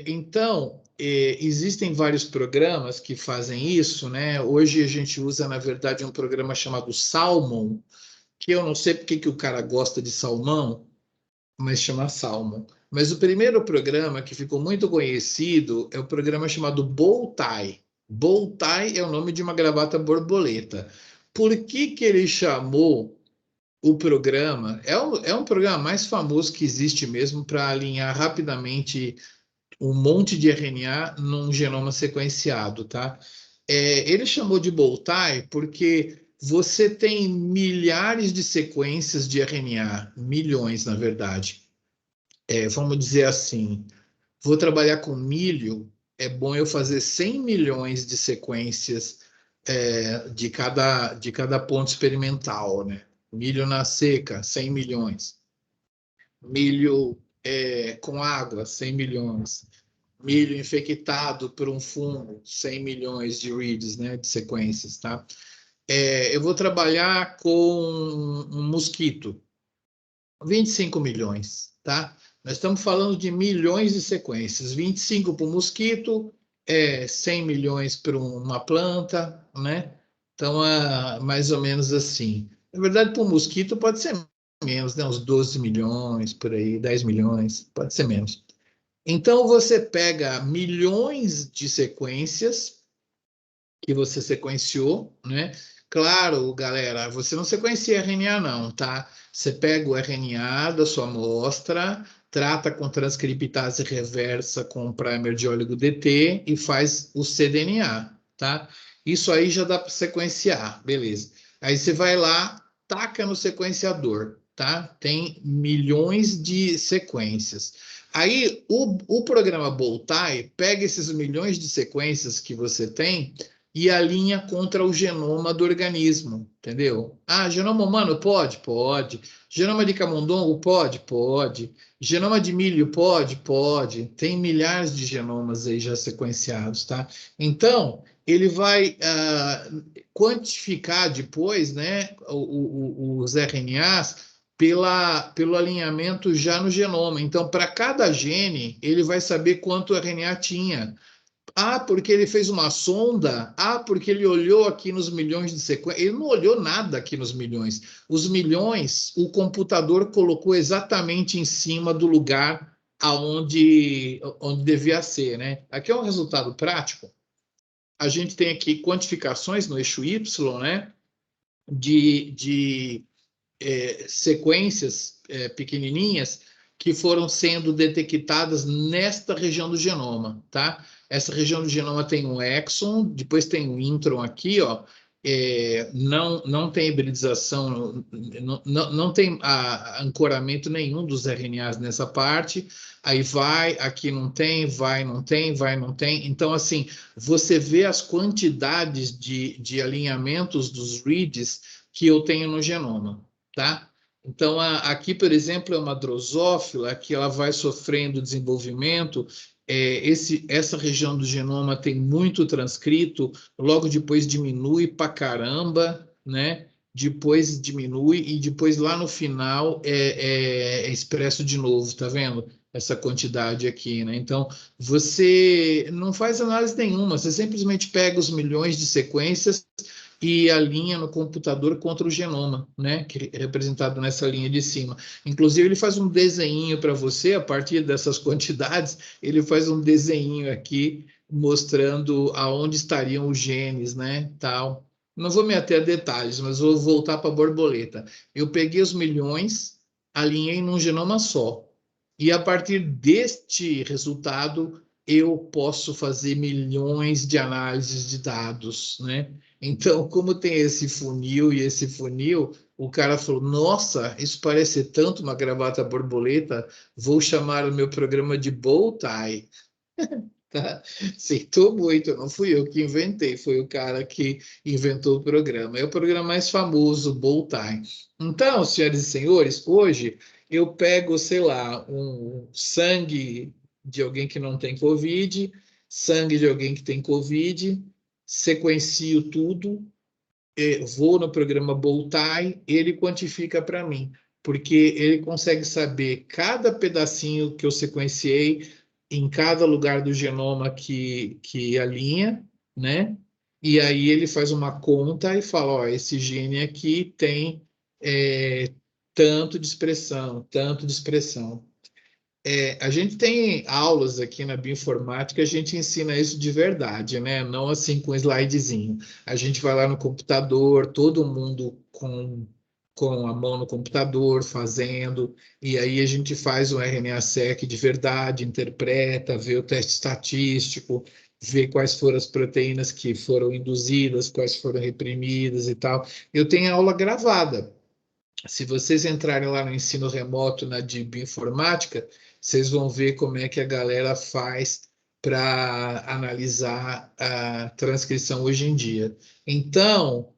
Então, existem vários programas que fazem isso, né? Hoje a gente usa, na verdade, um programa chamado Salmon, que eu não sei porque que o cara gosta de salmão, mas chama Salmon. Mas o primeiro programa que ficou muito conhecido é o programa chamado Bowtie. Bowtie é o nome de uma gravata borboleta. Por que que ele chamou o programa? É um programa mais famoso que existe mesmo para alinhar rapidamente um monte de RNA num genoma sequenciado, tá? Ele chamou de Bowtie porque você tem milhares de sequências de RNA, milhões, na verdade. Vamos dizer assim, vou trabalhar com milho, é bom eu fazer 100 milhões de sequências de cada ponto experimental, né? Milho na seca, 100 milhões. Milho com água, 100 milhões. Milho infectado por um fungo, 100 milhões de reads, né, de sequências, tá? Eu vou trabalhar com um mosquito, 25 milhões, tá? Nós estamos falando de milhões de sequências, 25 para o mosquito, 100 milhões para uma planta, né? Então, mais ou menos assim. Na verdade, para o mosquito pode ser menos, né? Uns 12 milhões, por aí, 10 milhões, pode ser menos. Então, você pega milhões de sequências que você sequenciou, né? Claro, galera, você não sequencia RNA não, tá? Você pega o RNA da sua amostra, trata com transcriptase reversa com primer de oligo-DT e faz o cDNA, tá? Isso aí já dá para sequenciar, beleza. Aí você vai lá, taca no sequenciador, tá? Tem milhões de sequências. Aí o programa Boltai pega esses milhões de sequências que você tem e alinha contra o genoma do organismo, entendeu? Ah, genoma humano pode? Pode. Genoma de camundongo pode? Pode. Genoma de milho pode? Pode. Tem milhares de genomas aí já sequenciados, tá? Então, ele vai quantificar depois, né, os RNAs pelo alinhamento já no genoma. Então, para cada gene, ele vai saber quanto RNA tinha. Ah, porque ele fez uma sonda. Ah, porque ele olhou aqui nos milhões de sequências. Ele não olhou nada aqui nos milhões. Os milhões, o computador colocou exatamente em cima do lugar onde devia ser, né? Aqui é um resultado prático. A gente tem aqui quantificações no eixo Y, né? De sequências pequenininhas que foram sendo detectadas nesta região do genoma, tá? Essa região do genoma tem um exon, depois tem um intron aqui, ó. Não tem hibridização, não tem ancoramento nenhum dos RNAs nessa parte. Aí vai, aqui não tem, vai, não tem, vai, não tem. Então, assim, você vê as quantidades de alinhamentos dos reads que eu tenho no genoma, tá? Então, aqui, por exemplo, é uma drosófila que ela vai sofrendo desenvolvimento. Essa região do genoma tem muito transcrito, logo depois diminui para caramba, né? Depois diminui e depois lá no final é expresso de novo, tá vendo? Essa quantidade aqui, né? Então, você não faz análise nenhuma, você simplesmente pega os milhões de sequências e a linha no computador contra o genoma, né, que é representado nessa linha de cima. Inclusive, ele faz um desenho para você, a partir dessas quantidades, ele faz um desenho aqui mostrando aonde estariam os genes, né, tal. Não vou me ater a detalhes, mas vou voltar para a borboleta. Eu peguei os milhões, alinhei num genoma só. E a partir deste resultado, eu posso fazer milhões de análises de dados, né? Então, como tem esse funil e esse funil, o cara falou: Nossa, isso parece tanto uma gravata borboleta, vou chamar o meu programa de bow tie. Tá? Acertou muito, não fui eu que inventei, foi o cara que inventou o programa. É o programa mais famoso, bow tie. Então, senhoras e senhores, hoje eu pego, sei lá, um sangue de alguém que não tem Covid, sangue de alguém que tem Covid, sequencio tudo, vou no programa Boltai, ele quantifica para mim, porque ele consegue saber cada pedacinho que eu sequenciei em cada lugar do genoma que alinha, né? E aí ele faz uma conta e fala, ó, esse gene aqui tem é, tanto de expressão, tanto de expressão. A gente tem aulas aqui na bioinformática, a gente ensina isso de verdade, né? Não assim com slidezinho. A gente vai lá no computador, todo mundo com a mão no computador fazendo, e aí a gente faz um RNA-seq de verdade, interpreta, vê o teste estatístico, vê quais foram as proteínas que foram induzidas, quais foram reprimidas e tal. Eu tenho aula gravada. Se vocês entrarem lá no ensino remoto na de bioinformática, vocês vão ver como é que a galera faz para analisar a transcrição hoje em dia. Então,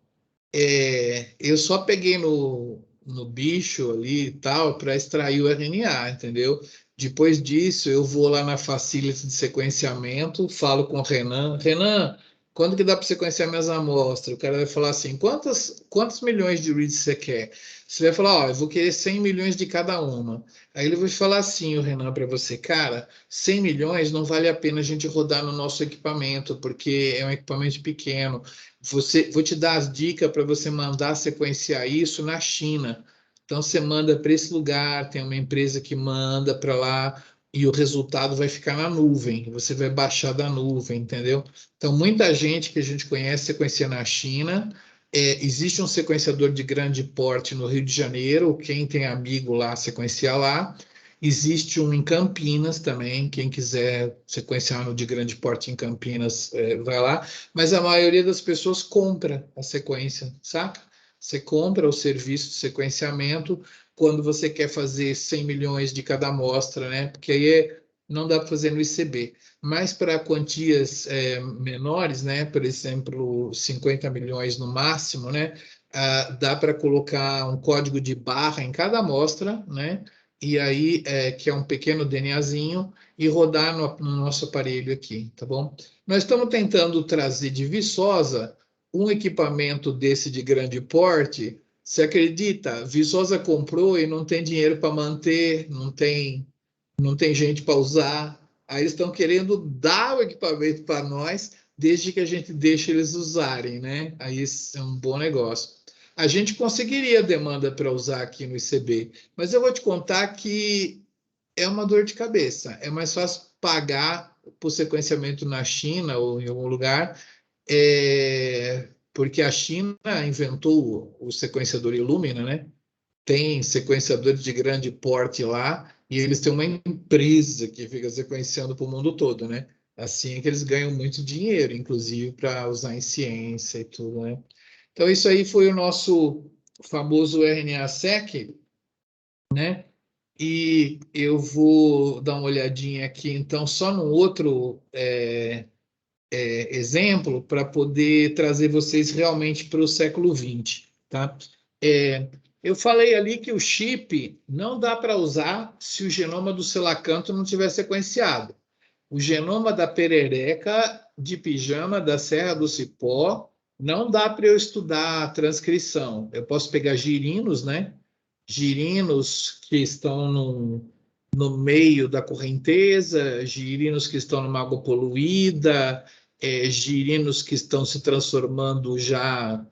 eu só peguei no bicho ali e tal para extrair o RNA, entendeu? Depois disso, eu vou lá na facility de sequenciamento, falo com o Renan. Renan, quando que dá para sequenciar minhas amostras? O cara vai falar assim, quantos milhões de reads você quer? Você vai falar, ó, eu vou querer 100 milhões de cada uma. Aí ele vai falar assim, o Renan, para você, cara, 100 milhões não vale a pena a gente rodar no nosso equipamento, porque é um equipamento pequeno. Vou te dar as dicas para você mandar sequenciar isso na China. Então, você manda para esse lugar, tem uma empresa que manda para lá e o resultado vai ficar na nuvem, você vai baixar da nuvem, entendeu? Então, muita gente que a gente conhece sequencia na China, existe um sequenciador de grande porte no Rio de Janeiro, quem tem amigo lá, sequencia lá. Existe um em Campinas também, quem quiser sequenciar no de grande porte em Campinas, vai lá. Mas a maioria das pessoas compra a sequência, saca? Você compra o serviço de sequenciamento quando você quer fazer 100 milhões de cada amostra, né? Porque aí não dá para fazer no ICB. Mas para quantias menores, né? Por exemplo, 50 milhões no máximo, né? Dá para colocar um código de barra em cada amostra, né? E aí, que é um pequeno DNAzinho, e rodar no nosso aparelho aqui, tá bom? Nós estamos tentando trazer de Viçosa um equipamento desse de grande porte. Você acredita? Viçosa comprou e não tem dinheiro para manter, não tem gente para usar. Aí eles estão querendo dar o equipamento para nós, desde que a gente deixe eles usarem, né? Aí isso é um bom negócio. A gente conseguiria demanda para usar aqui no ICB, mas eu vou te contar que é uma dor de cabeça. É mais fácil pagar por sequenciamento na China ou em algum lugar, porque a China inventou o sequenciador Illumina, né? Tem sequenciadores de grande porte lá e eles têm uma empresa que fica sequenciando para o mundo todo, né? Assim é que eles ganham muito dinheiro, inclusive para usar em ciência e tudo, né? Então, isso aí foi o nosso famoso RNA-seq, né? E eu vou dar uma olhadinha aqui, então, só num outro exemplo para poder trazer vocês realmente para o século XX, tá? Eu falei ali que o chip não dá para usar se o genoma do selacanto não tiver sequenciado. O genoma da perereca, de pijama, da Serra do Cipó, não dá para eu estudar a transcrição. Eu posso pegar girinos, né? Girinos que estão no meio da correnteza, girinos que estão numa água poluída, girinos que estão se transformando já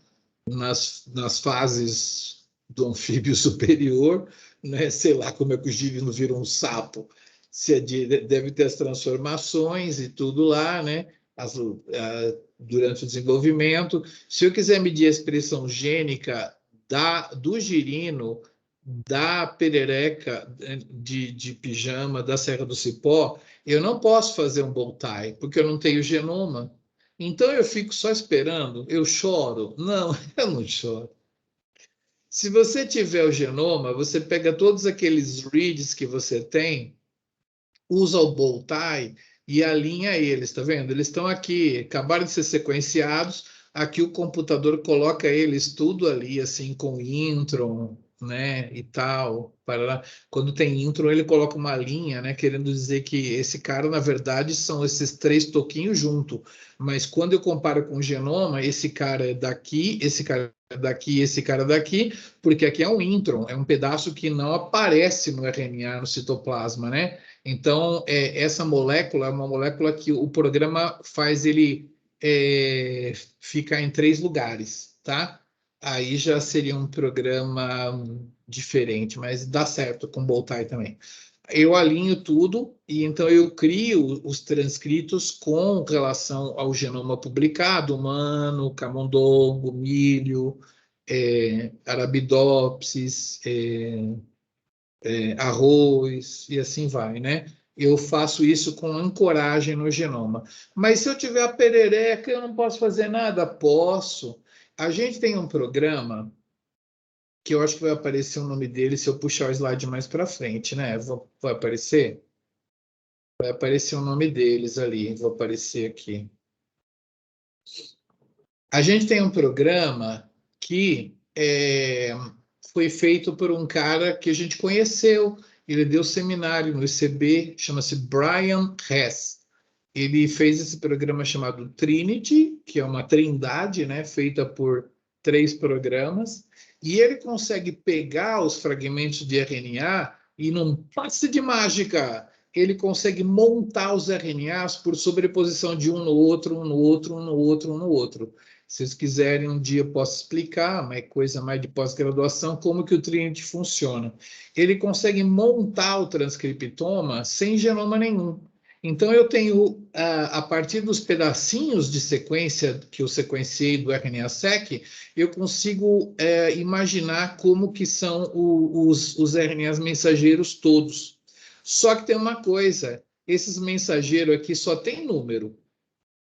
nas fases do anfíbio superior, né? Sei lá como é que os girinos viram um sapo, deve ter as transformações e tudo lá, né? Durante o desenvolvimento. Se eu quiser medir a expressão gênica do girino, da perereca de pijama, da Serra do Cipó, eu não posso fazer um bowtie, porque eu não tenho genoma. Então eu fico só esperando, eu choro? Não, eu não choro. Se você tiver o genoma, você pega todos aqueles reads que você tem, usa o bowtie e alinha eles, tá vendo? Eles estão aqui, acabaram de ser sequenciados, aqui o computador coloca eles tudo ali, assim, com intron, né, e tal. Quando tem intron, ele coloca uma linha, né, querendo dizer que esse cara, na verdade, são esses 3 toquinhos junto. Mas quando eu comparo com o genoma, esse cara é daqui, esse cara é daqui, esse cara é daqui, porque aqui é um intron, é um pedaço que não aparece no RNA, no citoplasma, né? Então, essa molécula é uma molécula que o programa faz ele ficar em 3 lugares, tá? Aí já seria um programa diferente, mas dá certo com Bowtie também. Eu alinho tudo e então eu crio os transcritos com relação ao genoma publicado, humano, camundongo, milho, arabidopsis, arroz e assim vai, né? Eu faço isso com ancoragem no genoma. Mas se eu tiver a perereca, eu não posso fazer nada? Posso. A gente tem um programa que eu acho que vai aparecer o nome dele se eu puxar o slide mais para frente, né? Vai aparecer? Vai aparecer o nome deles ali, vou aparecer aqui. A gente tem um programa que foi feito por um cara que a gente conheceu. Ele deu seminário no ICB, chama-se Brian Hess. Ele fez esse programa chamado Trinity, que é uma trindade, né, feita por 3 programas, e ele consegue pegar os fragmentos de RNA e, num passe de mágica, ele consegue montar os RNAs por sobreposição de um no outro, um no outro, um no outro, um no outro. Se vocês quiserem, um dia eu posso explicar, mas é coisa mais de pós-graduação, como que o Trinity funciona. Ele consegue montar o transcriptoma sem genoma nenhum. Então, eu tenho, a partir dos pedacinhos de sequência que eu sequenciei do RNA-seq, eu consigo imaginar como que são os RNAs mensageiros todos. Só que tem uma coisa, esses mensageiros aqui só tem número,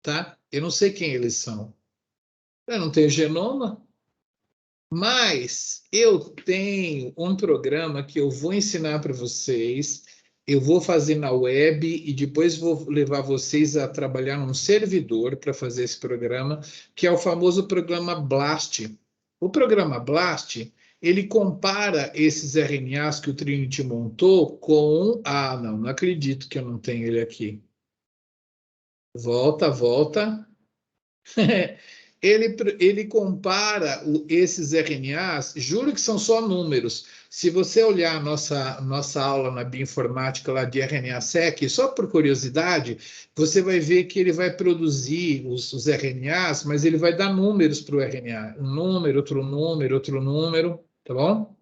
tá? Eu não sei quem eles são. Eu não tenho genoma, mas eu tenho um programa que eu vou ensinar para vocês, eu vou fazer na web e depois vou levar vocês a trabalhar num servidor para fazer esse programa, que é o famoso programa BLAST. O programa BLAST, ele compara esses RNAs que o Trinity montou com... Ah, não acredito que eu não tenho ele aqui. Volta, volta. Ele compara esses RNAs, juro que são só números. Se você olhar a nossa aula na bioinformática lá de RNA-seq, só por curiosidade, você vai ver que ele vai produzir os RNAs, mas ele vai dar números para o RNA. Um número, outro número, tá bom?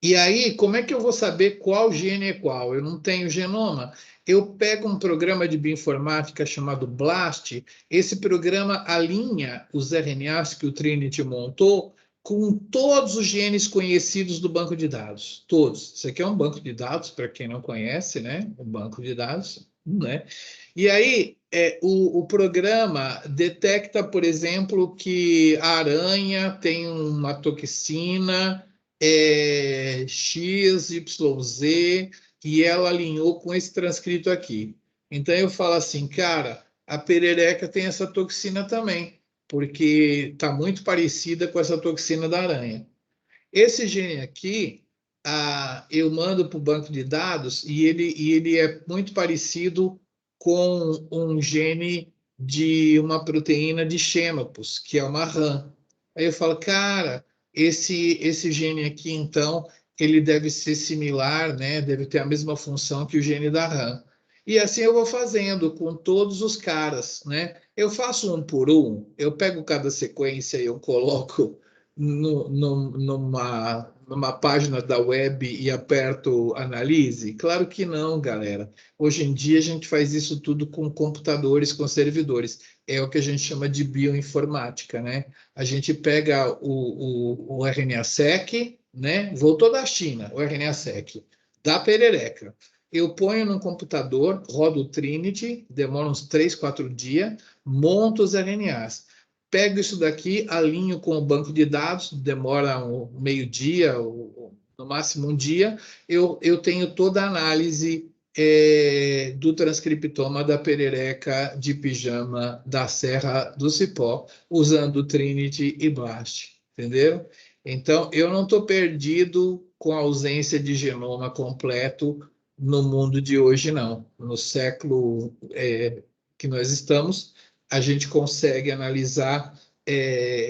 E aí, como é que eu vou saber qual gene é qual? Eu não tenho genoma. Eu pego um programa de bioinformática chamado BLAST. Esse programa alinha os RNAs que o Trinity montou com todos os genes conhecidos do banco de dados. Todos. Isso aqui é um banco de dados, para quem não conhece, né? Um banco de dados, né? E aí, o programa detecta, por exemplo, que a aranha tem uma toxina XYZ, e ela alinhou com esse transcrito aqui. Então eu falo assim, cara, a perereca tem essa toxina também, porque está muito parecida com essa toxina da aranha. Esse gene aqui, eu mando para o banco de dados e ele é muito parecido com um gene de uma proteína de Xenopus, que é uma RAM. Aí eu falo, cara, esse gene aqui, então, ele deve ser similar, né? Deve ter a mesma função que o gene da RAM. E assim eu vou fazendo com todos os caras, né? Eu faço um por um, eu pego cada sequência e eu coloco numa página da web e aperto analise? Claro que não, galera. Hoje em dia a gente faz isso tudo com computadores, com servidores. É o que a gente chama de bioinformática, né? A gente pega o RNA-seq, né? Voltou da China, o RNA-seq, da perereca. Eu ponho num computador, rodo o Trinity, demora uns 3, 4 dias, monto os RNAs. Pego isso daqui, alinho com o banco de dados, demora um meio-dia, no máximo um dia, eu tenho toda a análise do transcriptoma da perereca de pijama da Serra do Cipó, usando Trinity e BLAST, entenderam? Então, eu não estou perdido com a ausência de genoma completo no mundo de hoje, não. No século que nós estamos, a gente consegue analisar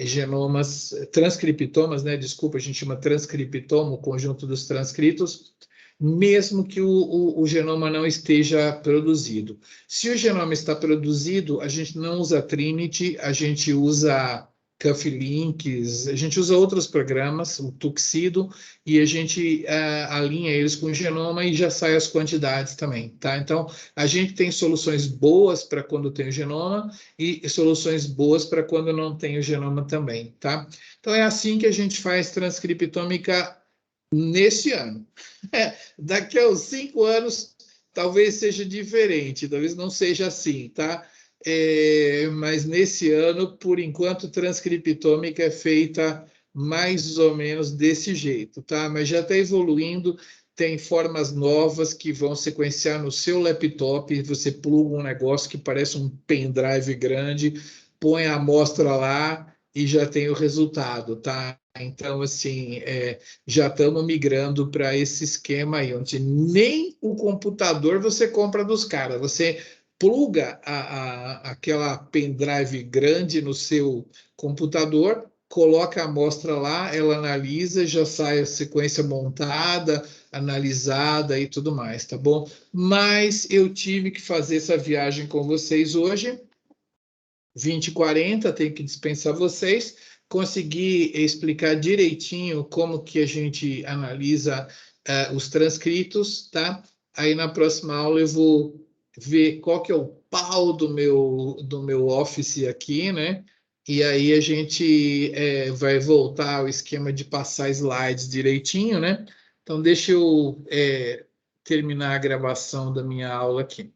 genomas, transcriptomas, né? Desculpa, a gente chama transcriptoma, o conjunto dos transcritos, mesmo que o genoma não esteja produzido. Se o genoma está produzido, a gente não usa Trinity, a gente usa Cufflinks, a gente usa outros programas, o Tuxedo, e a gente alinha eles com o genoma e já sai as quantidades também, tá? Então, a gente tem soluções boas para quando tem o genoma e soluções boas para quando não tem o genoma também, tá? Então, é assim que a gente faz transcriptômica nesse ano. Daqui a uns 5 anos, talvez seja diferente, talvez não seja assim, tá? Mas nesse ano, por enquanto, transcriptômica é feita mais ou menos desse jeito, tá? Mas já está evoluindo, tem formas novas que vão sequenciar no seu laptop, você pluga um negócio que parece um pendrive grande, põe a amostra lá e já tem o resultado, tá? Então, assim, já estamos migrando para esse esquema aí, onde nem o computador você compra dos caras, você pluga aquela pendrive grande no seu computador, coloca a amostra lá, ela analisa, já sai a sequência montada, analisada e tudo mais, tá bom? Mas eu tive que fazer essa viagem com vocês hoje, 20h40, tenho que dispensar vocês, consegui explicar direitinho como que a gente analisa os transcritos, tá? Aí na próxima aula eu vou ver qual que é o pau do meu Office aqui, né? E aí a gente vai voltar ao esquema de passar slides direitinho, né? Então deixa eu terminar a gravação da minha aula aqui.